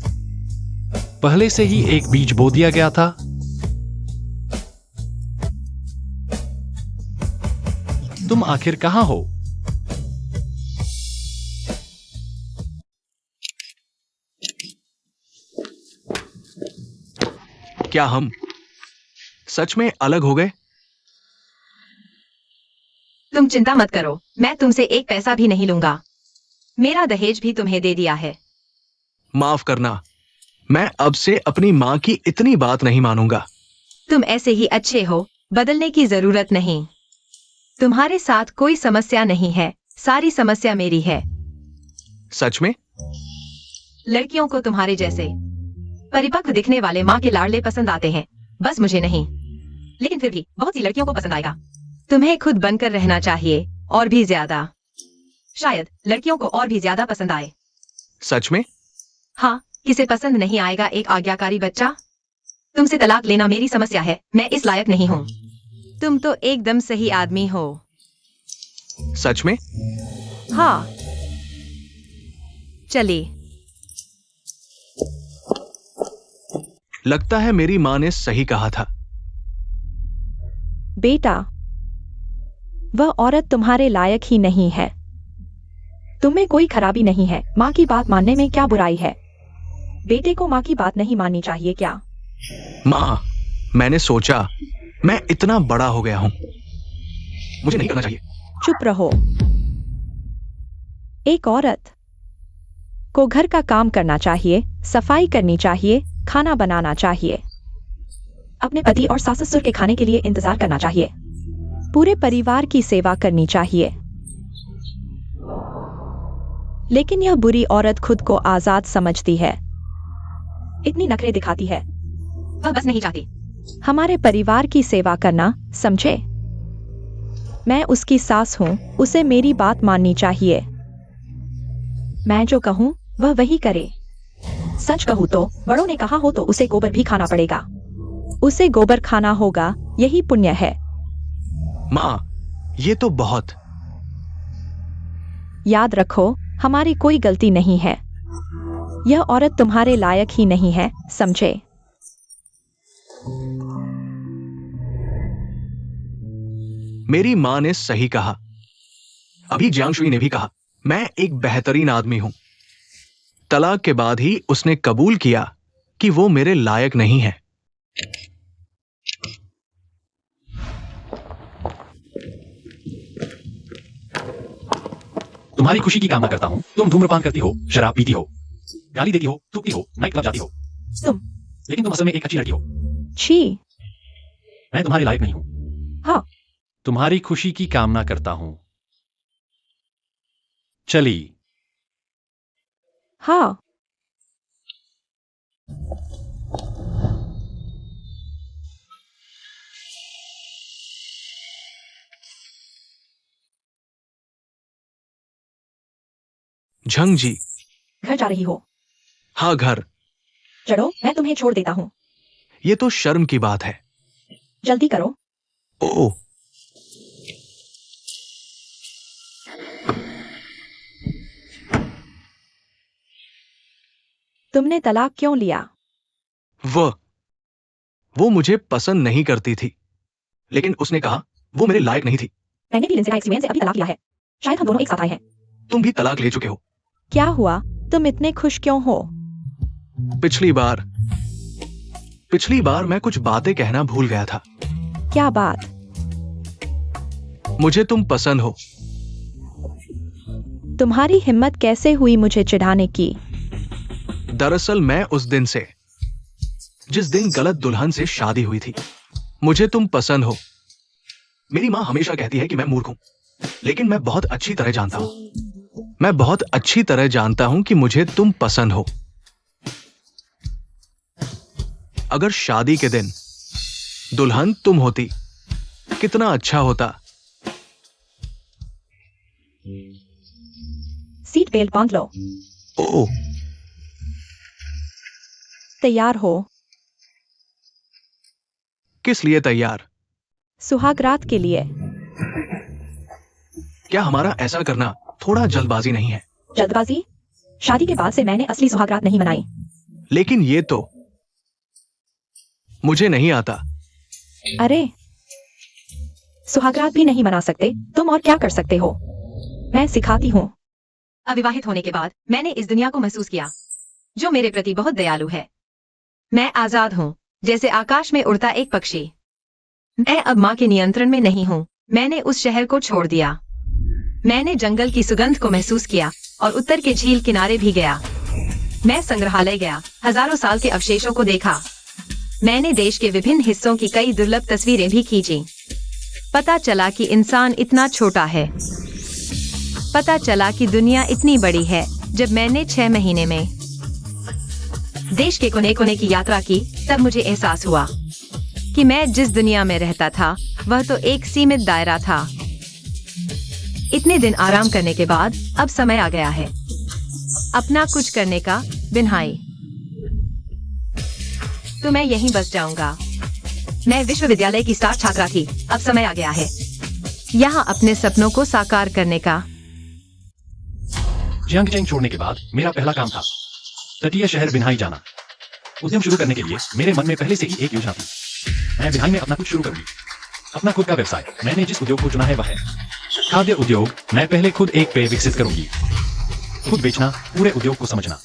पहले से ही एक बीज बो दिया गया था? तुम आखिर कहां हो? क्या हम सच में अलग हो गए? तुम चिंता मत करो, मैं तुमसे एक पैसा भी नहीं लूंगा। मेरा दहेज भी तुम्हें दे दिया है। माफ करना, मैं अब से अपनी माँ की इतनी बात नहीं मानूंगा। तुम ऐसे ही अच्छे हो, बदलने की जरूरत नहीं। तुम्हारे साथ कोई समस्या नहीं है, सारी समस्या मेरी है। सच में? लड़कियों को तुम्हारे जैसे परिपक्व दिखने वाले माँ के लाडले पसंद आते हैं, बस मुझे नहीं। लेकिन फिर भी बहुत सी लड़कियों को पसंद आएगा। तुम्हें खुद बनकर रहना चाहिए, और भी ज्यादा। शायद लड़कियों को और भी ज्यादा पसंद आए। सच में? हाँ, किसे पसंद नहीं आएगा एक आज्ञाकारी बच्चा? तुमसे तलाक लेना मेरी समस्या है, मैं इस लायक नहीं हूँ। तुम तो एकदम सही आदमी हो। सच में? हाँ, चलिए। लगता है मेरी माँ ने सही कहा था। बेटा, वह औरत तुम्हारे लायक ही नहीं है। तुम्हें कोई खराबी नहीं है, माँ की बात मानने में क्या बुराई है? बेटे को माँ की बात नहीं माननी चाहिए क्या? माँ, मैंने सोचा मैं इतना बड़ा हो गया हूँ, मुझे नहीं करना चाहिए। चुप रहो। एक औरत को घर का काम करना चाहिए, सफाई करनी चाहिए, खाना बनाना चाहिए, अपने पति और सास ससुर के खाने के लिए इंतजार करना चाहिए, पूरे परिवार की सेवा करनी चाहिए। लेकिन यह बुरी औरत खुद को आजाद समझती है, इतनी नखरे दिखाती है। वह बस नहीं चाहती हमारे परिवार की सेवा करना, समझे? मैं उसकी सास हूं, उसे मेरी बात माननी चाहिए। मैं जो कहूं वह वही करे। सच कहूं तो बड़ों ने कहा हो तो उसे गोबर भी खाना पड़ेगा। उसे गोबर खाना होगा, यही पुण्य है। माँ, ये तो बहुत। याद रखो, हमारी कोई गलती नहीं है। यह औरत तुम्हारे लायक ही नहीं है, समझे? मेरी माँ ने सही कहा। अभी जियांगशुई ने भी कहा, मैं एक बेहतरीन आदमी हूं। तलाक के बाद ही उसने कबूल किया कि वो मेरे लायक नहीं है। तुम्हारी खुशी की कामना करता हूं। तुम धूम्रपान करती हो, शराब पीती हो, गाली देती हो, थूकती हो, नाइट क्लब जाती हो, तुम लेकिन तुम असल में एक अच्छी लड़की हो। छी। मैं तुम्हारे लायक नहीं हूं। हाँ, तुम्हारी खुशी की कामना करता हूं। चली। हाँ। झंग जी। घर जा रही हो? हाँ, घर। चलो, मैं तुम्हें छोड़ देता हूँ। ये तो शर्म की बात है। जल्दी करो। ओह, तुमने तलाक क्यों लिया? वो मुझे पसंद नहीं करती थी, लेकिन उसने कहा वो मेरे लायक नहीं थी। मैंने भी लिंसे का एक्सपीरियंस से अभी तलाक लिया है। शायद हम दोनों एक साथ आए हैं। तुम भी तलाक ले चुके हो। क्या हुआ? तुम इतने खुश क्यों हो? पिछली बार मैं कुछ बातें कहना भूल गया था। क्या बात? मुझे तुम पसंद हो। तुम्हारी हिम्मत कैसे हुई मुझे चिढ़ाने की? दरअसल मैं उस दिन से, जिस दिन गलत दुल्हन से शादी हुई थी, मुझे तुम पसंद हो। मेरी माँ हमेशा कहती है कि मैं मूर्ख हूं, लेकिन मैं बहुत अच्छी तरह जानता हूं कि मुझे तुम पसंद हो। अगर शादी के दिन दुल्हन तुम होती, कितना अच्छा होता। सीट बेल्ट बांध लो। ओह, तैयार हो? किस लिए तैयार? सुहागरात के लिए। क्या हमारा ऐसा करना थोड़ा जल्दबाजी नहीं है? जल्दबाजी? शादी के बाद से मैंने असली सुहागरात नहीं मनाई। लेकिन ये तो मुझे नहीं आता। अरे, सुहागरात भी नहीं मना सकते तुम, और क्या कर सकते हो? मैं सिखाती हूँ। अविवाहित होने के बाद मैंने इस दुनिया को महसूस किया, जो मेरे प्रति बहुत दयालु है। मैं आजाद हूँ, जैसे आकाश में उड़ता एक पक्षी। मैं अब माँ के नियंत्रण में नहीं हूँ। मैंने उस शहर को छोड़ दिया। मैंने जंगल की सुगंध को महसूस किया और उत्तर के झील किनारे भी गया। मैं संग्रहालय गया, हजारों साल के अवशेषों को देखा। मैंने देश के विभिन्न हिस्सों की कई दुर्लभ तस्वीरें भी खींची। पता चला कि इंसान इतना छोटा है। पता चला कि दुनिया इतनी बड़ी है। जब मैंने 6 महीने में देश के कोने कोने की यात्रा की, तब मुझे एहसास हुआ कि मैं जिस दुनिया में रहता था वह तो एक सीमित दायरा था। इतने दिन आराम करने के बाद अब समय आ गया है अपना कुछ करने का। बिन्हाई। तो मैं यहीं बस जाऊंगा। मैं विश्वविद्यालय की स्टार छात्रा थी, अब समय आ गया है यहाँ अपने सपनों को साकार करने का। जियांगचेंग छोड़ने के बाद मेरा पहला काम था तटीय शहर बिन्हाई जाना। उद्यम शुरू करने के लिए मेरे मन में पहले से ही एक योजना थी। मैं बिन्हाई में अपना कुछ शुरू करूंगी, अपना खुद का व्यवसाय। मैंने जिस उद्योग को चुना है वह है खाद्य उद्योग। मैं पहले खुद एक पेय विकसित करूंगी, खुद बेचना, पूरे उद्योग को समझना,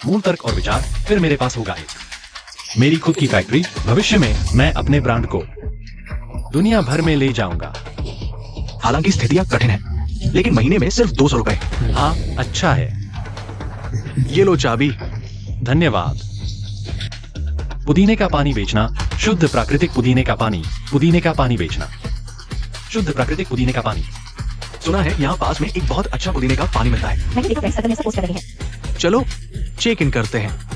मूल तर्क और विचार। फिर मेरे पास होगा मेरी खुद की फैक्ट्री। भविष्य में मैं अपने ब्रांड को दुनिया भर में ले जाऊंगा। हालांकि स्थितियां कठिन हैं, लेकिन महीने में सिर्फ 200 रुपए। हाँ, अच्छा है। ये लो चाबी। धन्यवाद। पुदीने का पानी बेचना, शुद्ध प्राकृतिक पुदीने का पानी। पुदीने का पानी बेचना, शुद्ध प्राकृतिक पुदीने का पानी। सुना है यहाँ पास में एक बहुत अच्छा पुदीने का पानी मिलता है। मैंने देखा फ्रेंड्स सर्कल में सब पोस्ट कर रहे हैं। चलो चेक इन करते हैं।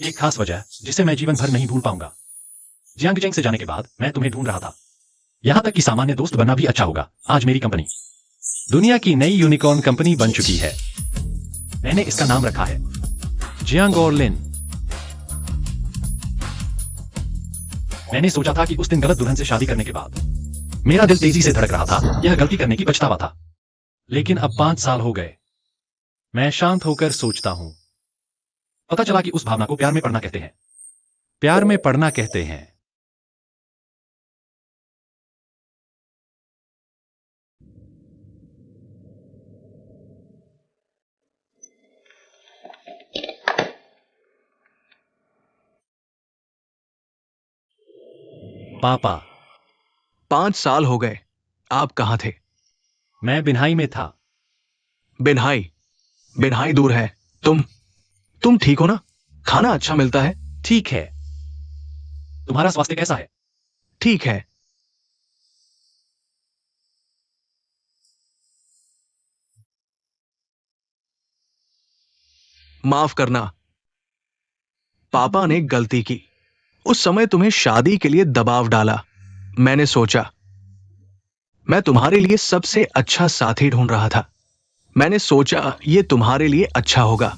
एक खास वजह जिसे मैं जीवन भर नहीं भूल पाऊंगा। जियांगचेंग से जाने के बाद मैं तुम्हें ढूंढ रहा था। यहां तक कि सामान्य दोस्त बनना भी अच्छा होगा। आज मेरी कंपनी दुनिया की नई यूनिकॉर्न कंपनी बन चुकी है। मैंने इसका नाम रखा है जियांगोर लिन। मैंने सोचा था कि उस दिन गलत दुल्हन से शादी करने के बाद मेरा दिल तेजी से धड़क रहा था। यह गलती करने की पछतावा था। लेकिन अब 5 साल हो गए। मैं शांत होकर सोचता हूं। पता चला कि उस भावना को प्यार में पढ़ना कहते हैं। प्यार में पढ़ना कहते हैं। पापा, 5 साल हो गए। आप कहाँ थे? मैं बिन्हाई में था। बिन्हाई? बिन्हाई दूर है। तुम ठीक हो ना? खाना अच्छा मिलता है? ठीक है। तुम्हारा स्वास्थ्य कैसा है? ठीक है। माफ करना, पापा ने गलती की। उस समय तुम्हें शादी के लिए दबाव डाला। मैंने सोचा, मैं तुम्हारे लिए सबसे अच्छा साथी ढूंढ रहा था। मैंने सोचा ये तुम्हारे लिए अच्छा होगा।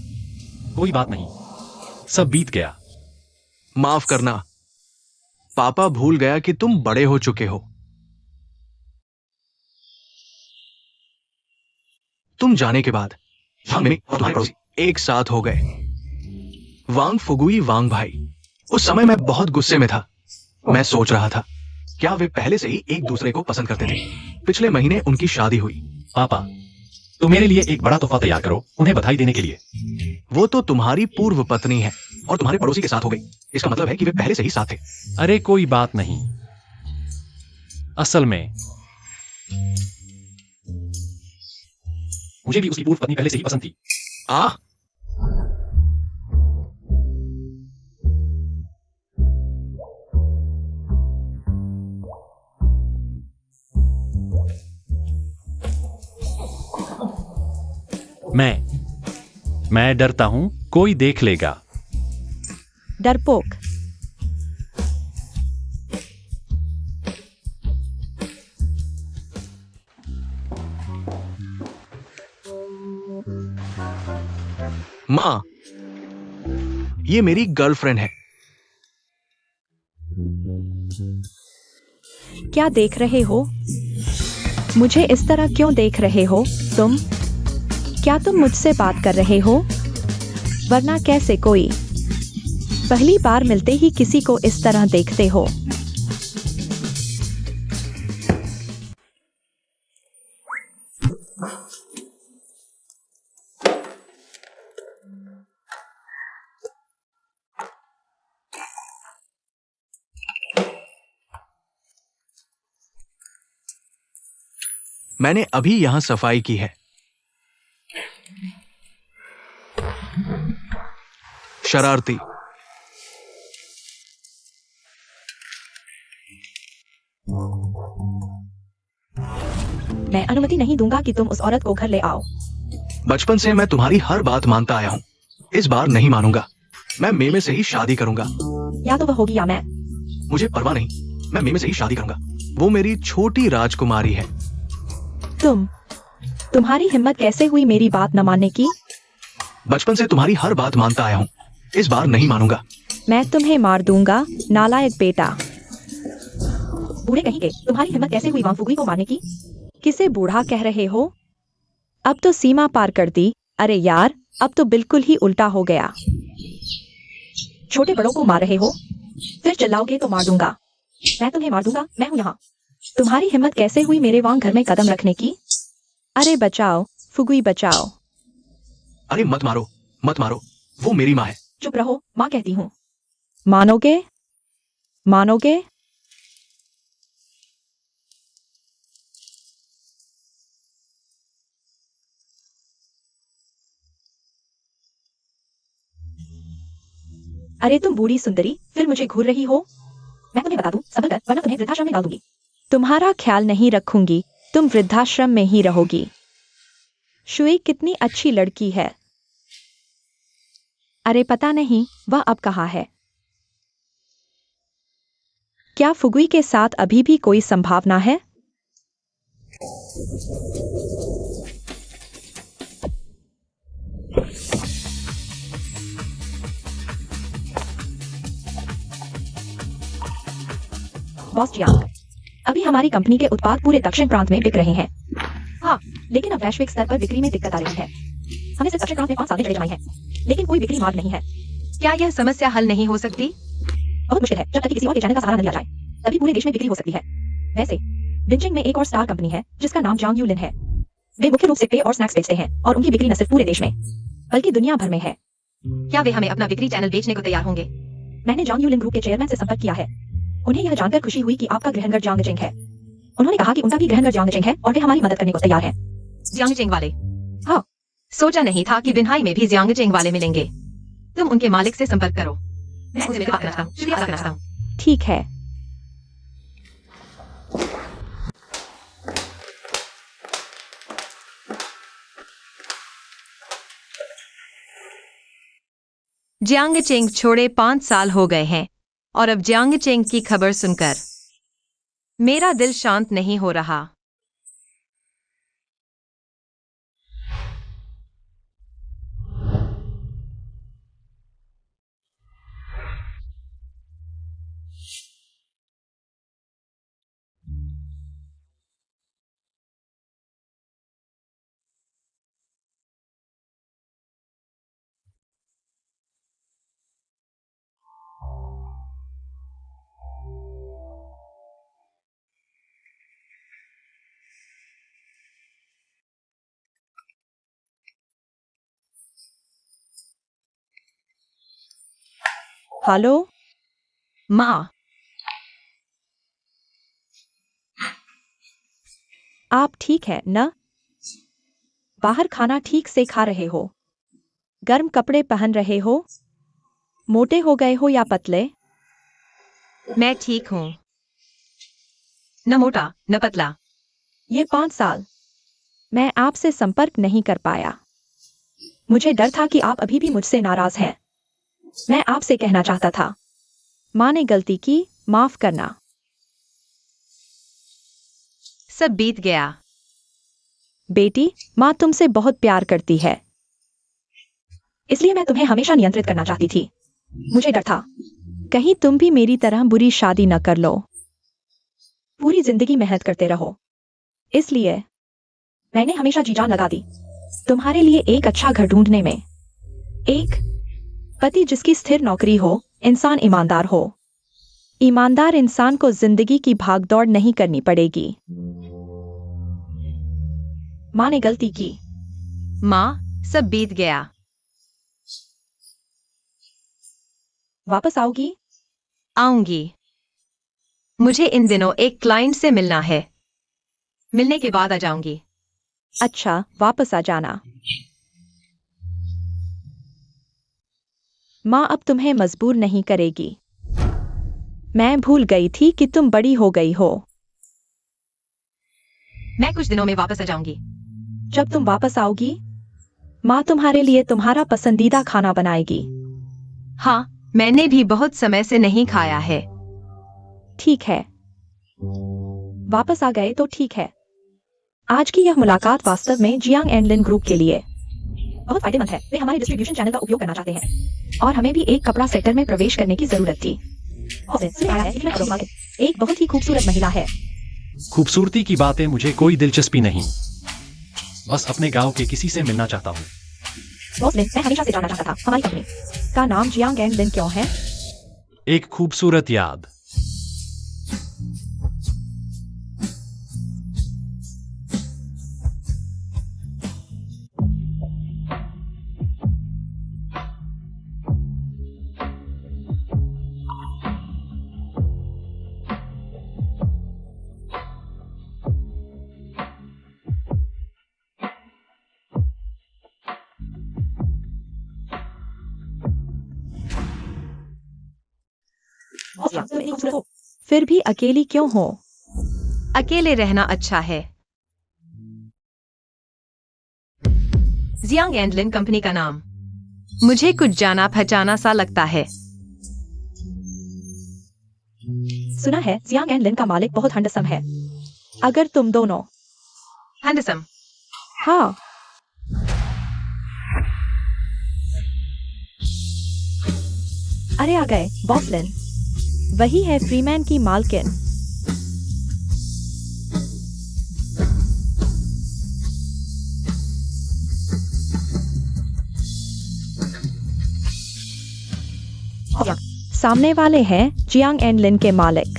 कोई बात नहीं, सब बीत गया। माफ करना, पापा भूल गया कि तुम बड़े हो चुके हो। तुम जाने के बाद हम और तुम्हारे पड़ोसी एक साथ हो गए। वांग फुगुई वांग भाई। उस समय मैं बहुत गुस्से में था। मैं सोच रहा था, क्या वे पहले से ही एक दूसरे को पसंद करते थे? पिछले महीने उनकी शादी हुई। पापा, तो मेरे लिए एक बड़ा तोहफा तैयार करो उन्हें बधाई देने के लिए। वो तो तुम्हारी पूर्व पत्नी है और तुम्हारे पड़ोसी के साथ हो गई। इसका मतलब है कि वे पहले से ही साथ थे। अरे कोई बात नहीं, असल में मुझे भी उसकी पूर्व पत्नी पहले से ही पसंद थी। आ मैं डरता हूं कोई देख लेगा। डरपोक। माँ, ये मेरी गर्लफ्रेंड है। क्या देख रहे हो? मुझे इस तरह क्यों देख रहे हो तुम? क्या तुम मुझसे बात कर रहे हो? वरना कैसे कोई पहली बार मिलते ही किसी को इस तरह देखते हो? मैंने अभी यहां सफाई की है। शरारती। मैं अनुमति नहीं दूंगा कि तुम उस औरत को घर ले आओ। बचपन से मैं तुम्हारी हर बात मानता आया हूं। इस बार नहीं मानूंगा। मैं मेमे से ही शादी करूंगा। या तो वह होगी या मैं। मुझे परवाह नहीं, मैं मेमे से ही शादी करूंगा। वो मेरी छोटी राजकुमारी है। तुम्हारी हिम्मत कैसे हुई मेरी बात न मानने की? बचपन से तुम्हारी हर बात मानता आया हूं। इस बार नहीं मानूंगा। मैं तुम्हें मार दूंगा, नालायक बेटा। बूढ़े कहीं के, तुम्हारी हिम्मत कैसे हुई वांग फुगुई को मारने की? किसे बूढ़ा कह रहे हो? अब तो सीमा पार कर दी। अरे यार, अब तो बिल्कुल ही उल्टा हो गया। छोटे बड़ों को मार रहे हो, फिर चिल्लाओगे तो मार दूंगा। मैं तुम्हें मार दूंगा, मैं हूं यहाँ। तुम्हारी हिम्मत कैसे हुई मेरे वांग घर में कदम रखने की? अरे बचाओ, फुगुई बचाओ। अरे मत मारो, मत मारो। वो मेरी माँ है। चुप रहो, माँ कहती हूँ। मानोगे? मानोगे? अरे तुम बूढ़ी सुंदरी, फिर मुझे घूर रही हो? मैं तुम्हें बता दूं, संभल कर, वरना तुम्हें वृद्धाश्रम में डाल दूंगी। तुम्हारा ख्याल नहीं रखूंगी, तुम वृद्धाश्रम में ही रहोगी। शुई कितनी अच्छी लड़की है। अरे पता नहीं वह अब कहाँ है। क्या फुगुई के साथ अभी भी कोई संभावना है? बॉस जियांग, अभी हमारी कंपनी के उत्पाद पूरे दक्षिण प्रांत में बिक रहे हैं। हाँ, लेकिन अब वैश्विक स्तर पर बिक्री में दिक्कत आ रही है। हमें सिर्फ दक्षिण प्रांत में 5 साल चले जाए हैं, लेकिन कोई बिक्री मार्ग नहीं है। क्या यह समस्या हल नहीं हो सकती? बहुत मुश्किल है। जब तक कि किसी और के चैनल का सहारा न लिया जाए, तभी पूरे देश में बिक्री हो सकती है। वैसे बिंजिंग में एक और स्टार कंपनी है जिसका नाम जांग यूलिन है। वे मुख्य रूप से पेय और स्नैक्स बेचते हैं और उनकी बिक्री न सिर्फ पूरे देश में बल्कि दुनिया भर में है। क्या वे हमें अपना बिक्री चैनल बेचने को तैयार होंगे? मैंने जांग यूलिन ग्रुप के चेयरमैन से संपर्क किया है। उन्हें यह जानकर खुशी हुई कि आपका ग्रहणघर जियांगचेंग है। उन्होंने कहा कि उनका भी ग्रहणघर जियांगचेंग है और वे हमारी मदद करने को तैयार हैं। जियांगचेंग वाले? हाँ। सोचा नहीं था कि बिनहाई में भी जियांगचेंग वाले मिलेंगे। तुम उनके मालिक से संपर्क करो। मैं उनसे मिलकर बात करना चाहता हूँ। शुक्रिया अदा करना चाहता हूँ। ठीक है। जियांगचेंग छोड़े 5 साल हो गए हैं और अब जियांगचेंग की खबर सुनकर मेरा दिल शांत नहीं हो रहा। हेलो। माँ, आप ठीक है न? बाहर खाना ठीक से खा रहे हो? गर्म कपड़े पहन रहे हो? मोटे हो गए हो या पतले? मैं ठीक हूँ। न मोटा न पतला। ये 5 साल मैं आपसे संपर्क नहीं कर पाया। मुझे डर था कि आप अभी भी मुझसे नाराज हैं। मैं आपसे कहना चाहता था, माँ ने गलती की, माफ करना। सब बीत गया। बेटी, माँ तुमसे बहुत प्यार करती है, इसलिए मैं तुम्हें हमेशा नियंत्रित करना चाहती थी। मुझे डर था कहीं तुम भी मेरी तरह बुरी शादी न कर लो, पूरी जिंदगी मेहनत करते रहो। इसलिए मैंने हमेशा जी जान लगा दी तुम्हारे लिए एक अच्छा घर ढूंढने में। एक पति जिसकी स्थिर नौकरी हो, इंसान ईमानदार हो। ईमानदार इंसान को जिंदगी की भागदौड़ नहीं करनी पड़ेगी। माँ ने गलती की। माँ, सब बीत गया। वापस आओगी? आऊंगी। मुझे इन दिनों एक क्लाइंट से मिलना है। मिलने के बाद आ जाऊंगी। अच्छा, वापस आ जाना। माँ अब तुम्हें मजबूर नहीं करेगी। मैं भूल गई थी कि तुम बड़ी हो गई हो। मैं कुछ दिनों में वापस आ जाऊंगी। जब तुम वापस आओगी, माँ तुम्हारे लिए तुम्हारा पसंदीदा खाना बनाएगी। हाँ, मैंने भी बहुत समय से नहीं खाया है। ठीक है, वापस आ गए तो ठीक है। आज की यह मुलाकात वास्तव में जियांग एंड लिन ग्रुप के लिए बहुत फायदेमंद है। वे हमारे डिस्ट्रीब्यूशन चैनल का उपयोग करना चाहते हैं और हमें भी एक कपड़ा सेक्टर में प्रवेश करने की जरूरत थी। एक बहुत ही खूबसूरत महिला है। खूबसूरती की बातें मुझे कोई दिलचस्पी नहीं, बस अपने गांव के किसी से मिलना चाहता हूँ। बॉसलिन, मैं हमेशा से जानना चाहता था हमारी कंपनी का नाम जियांग एंड लिन क्यों है? एक खूबसूरत याद। फिर भी अकेली क्यों हो? अकेले रहना अच्छा है। जियांग एंड लिन कंपनी का नाम मुझे कुछ जाना पहचाना सा लगता है। सुना है जियांग एंड लिन का मालिक बहुत हैंडसम है। अगर तुम दोनों हैंडसम? हाँ, अरे आ गए बॉसलिन। वही है फ्रीमैन की मालकिन। सामने वाले हैं जियांग एंड लिन के मालिक।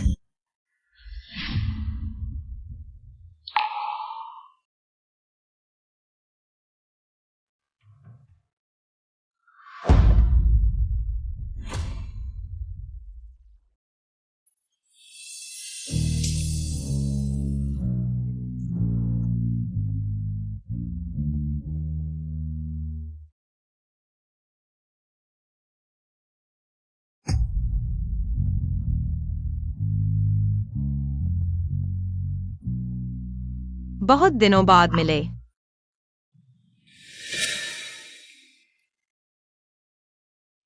बहुत दिनों बाद मिले।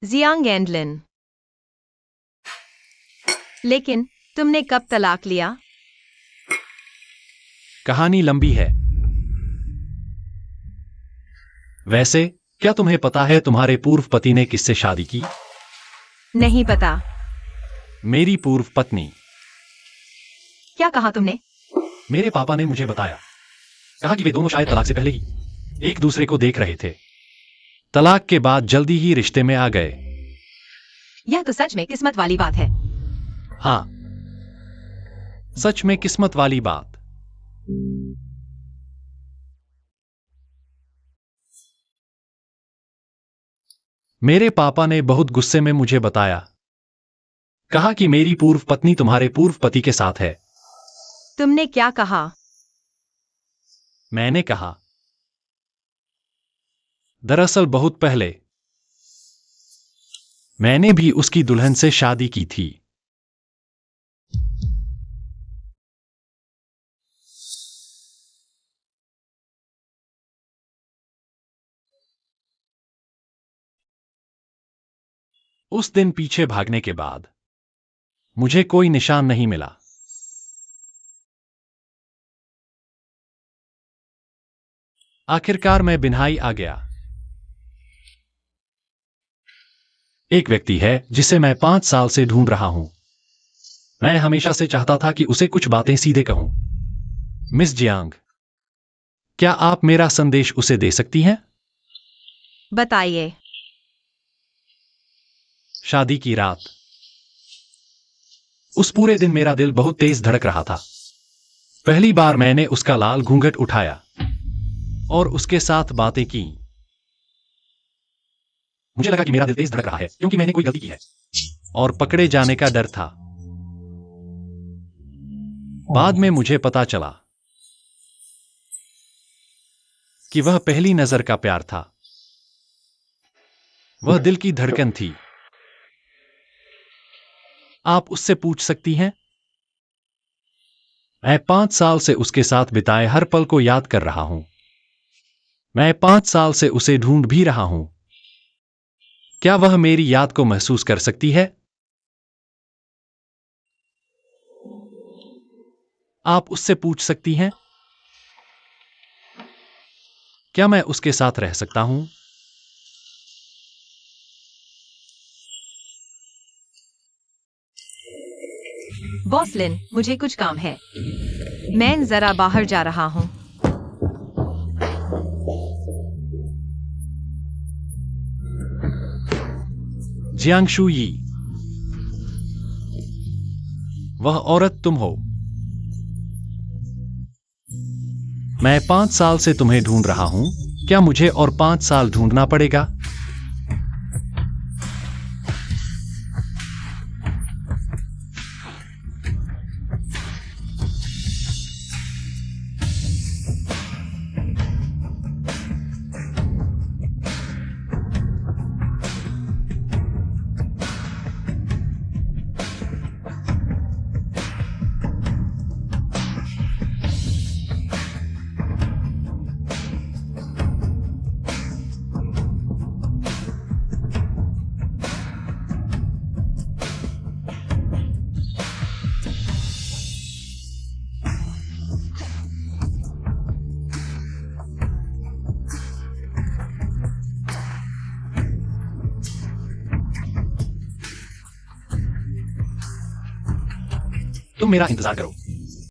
जियांग एंडलिन, लेकिन तुमने कब तलाक लिया? कहानी लंबी है। वैसे क्या तुम्हें पता है तुम्हारे पूर्व पति ने किससे शादी की? नहीं पता। मेरी पूर्व पत्नी। क्या कहा तुमने? मेरे पापा ने मुझे बताया। कहा कि वे दोनों शायद तलाक से पहले ही एक दूसरे को देख रहे थे। तलाक के बाद जल्दी ही रिश्ते में आ गए। यह तो सच में किस्मत वाली बात है। हाँ, सच में किस्मत वाली बात। मेरे पापा ने बहुत गुस्से में मुझे बताया। कहा कि मेरी पूर्व पत्नी तुम्हारे पूर्व पति के साथ है। तुमने क्या कहा? मैंने कहा, दरअसल बहुत पहले मैंने भी उसकी दुल्हन से शादी की थी। उस दिन पीछे भागने के बाद मुझे कोई निशान नहीं मिला। आखिरकार मैं बिन्हाई आ गया। एक व्यक्ति है जिसे मैं 5 साल से ढूंढ रहा हूं। मैं हमेशा से चाहता था कि उसे कुछ बातें सीधे कहूं। मिस जियांग, क्या आप मेरा संदेश उसे दे सकती हैं? बताइए। शादी की रात। उस पूरे दिन मेरा दिल बहुत तेज धड़क रहा था। पहली बार मैंने उसका लाल घूंघट उठाया और उसके साथ बातें की। मुझे लगा कि मेरा दिल तेज धड़क रहा है क्योंकि मैंने कोई गलती की है और पकड़े जाने का डर था। बाद में मुझे पता चला कि वह पहली नजर का प्यार था। वह दिल की धड़कन थी। आप उससे पूछ सकती हैं। मैं 5 साल से उसके साथ बिताए हर पल को याद कर रहा हूं। मैं 5 साल से उसे ढूंढ भी रहा हूं। क्या वह मेरी याद को महसूस कर सकती है? आप उससे पूछ सकती हैं। क्या मैं उसके साथ रह सकता हूं? बॉस लिन, मुझे कुछ काम है। मैं जरा बाहर जा रहा हूं। जियांगशु यी, वह औरत तुम हो। मैं 5 साल से तुम्हें ढूंढ रहा हूं। क्या मुझे और 5 साल ढूंढना पड़ेगा? तुम मेरा इंतजार करो।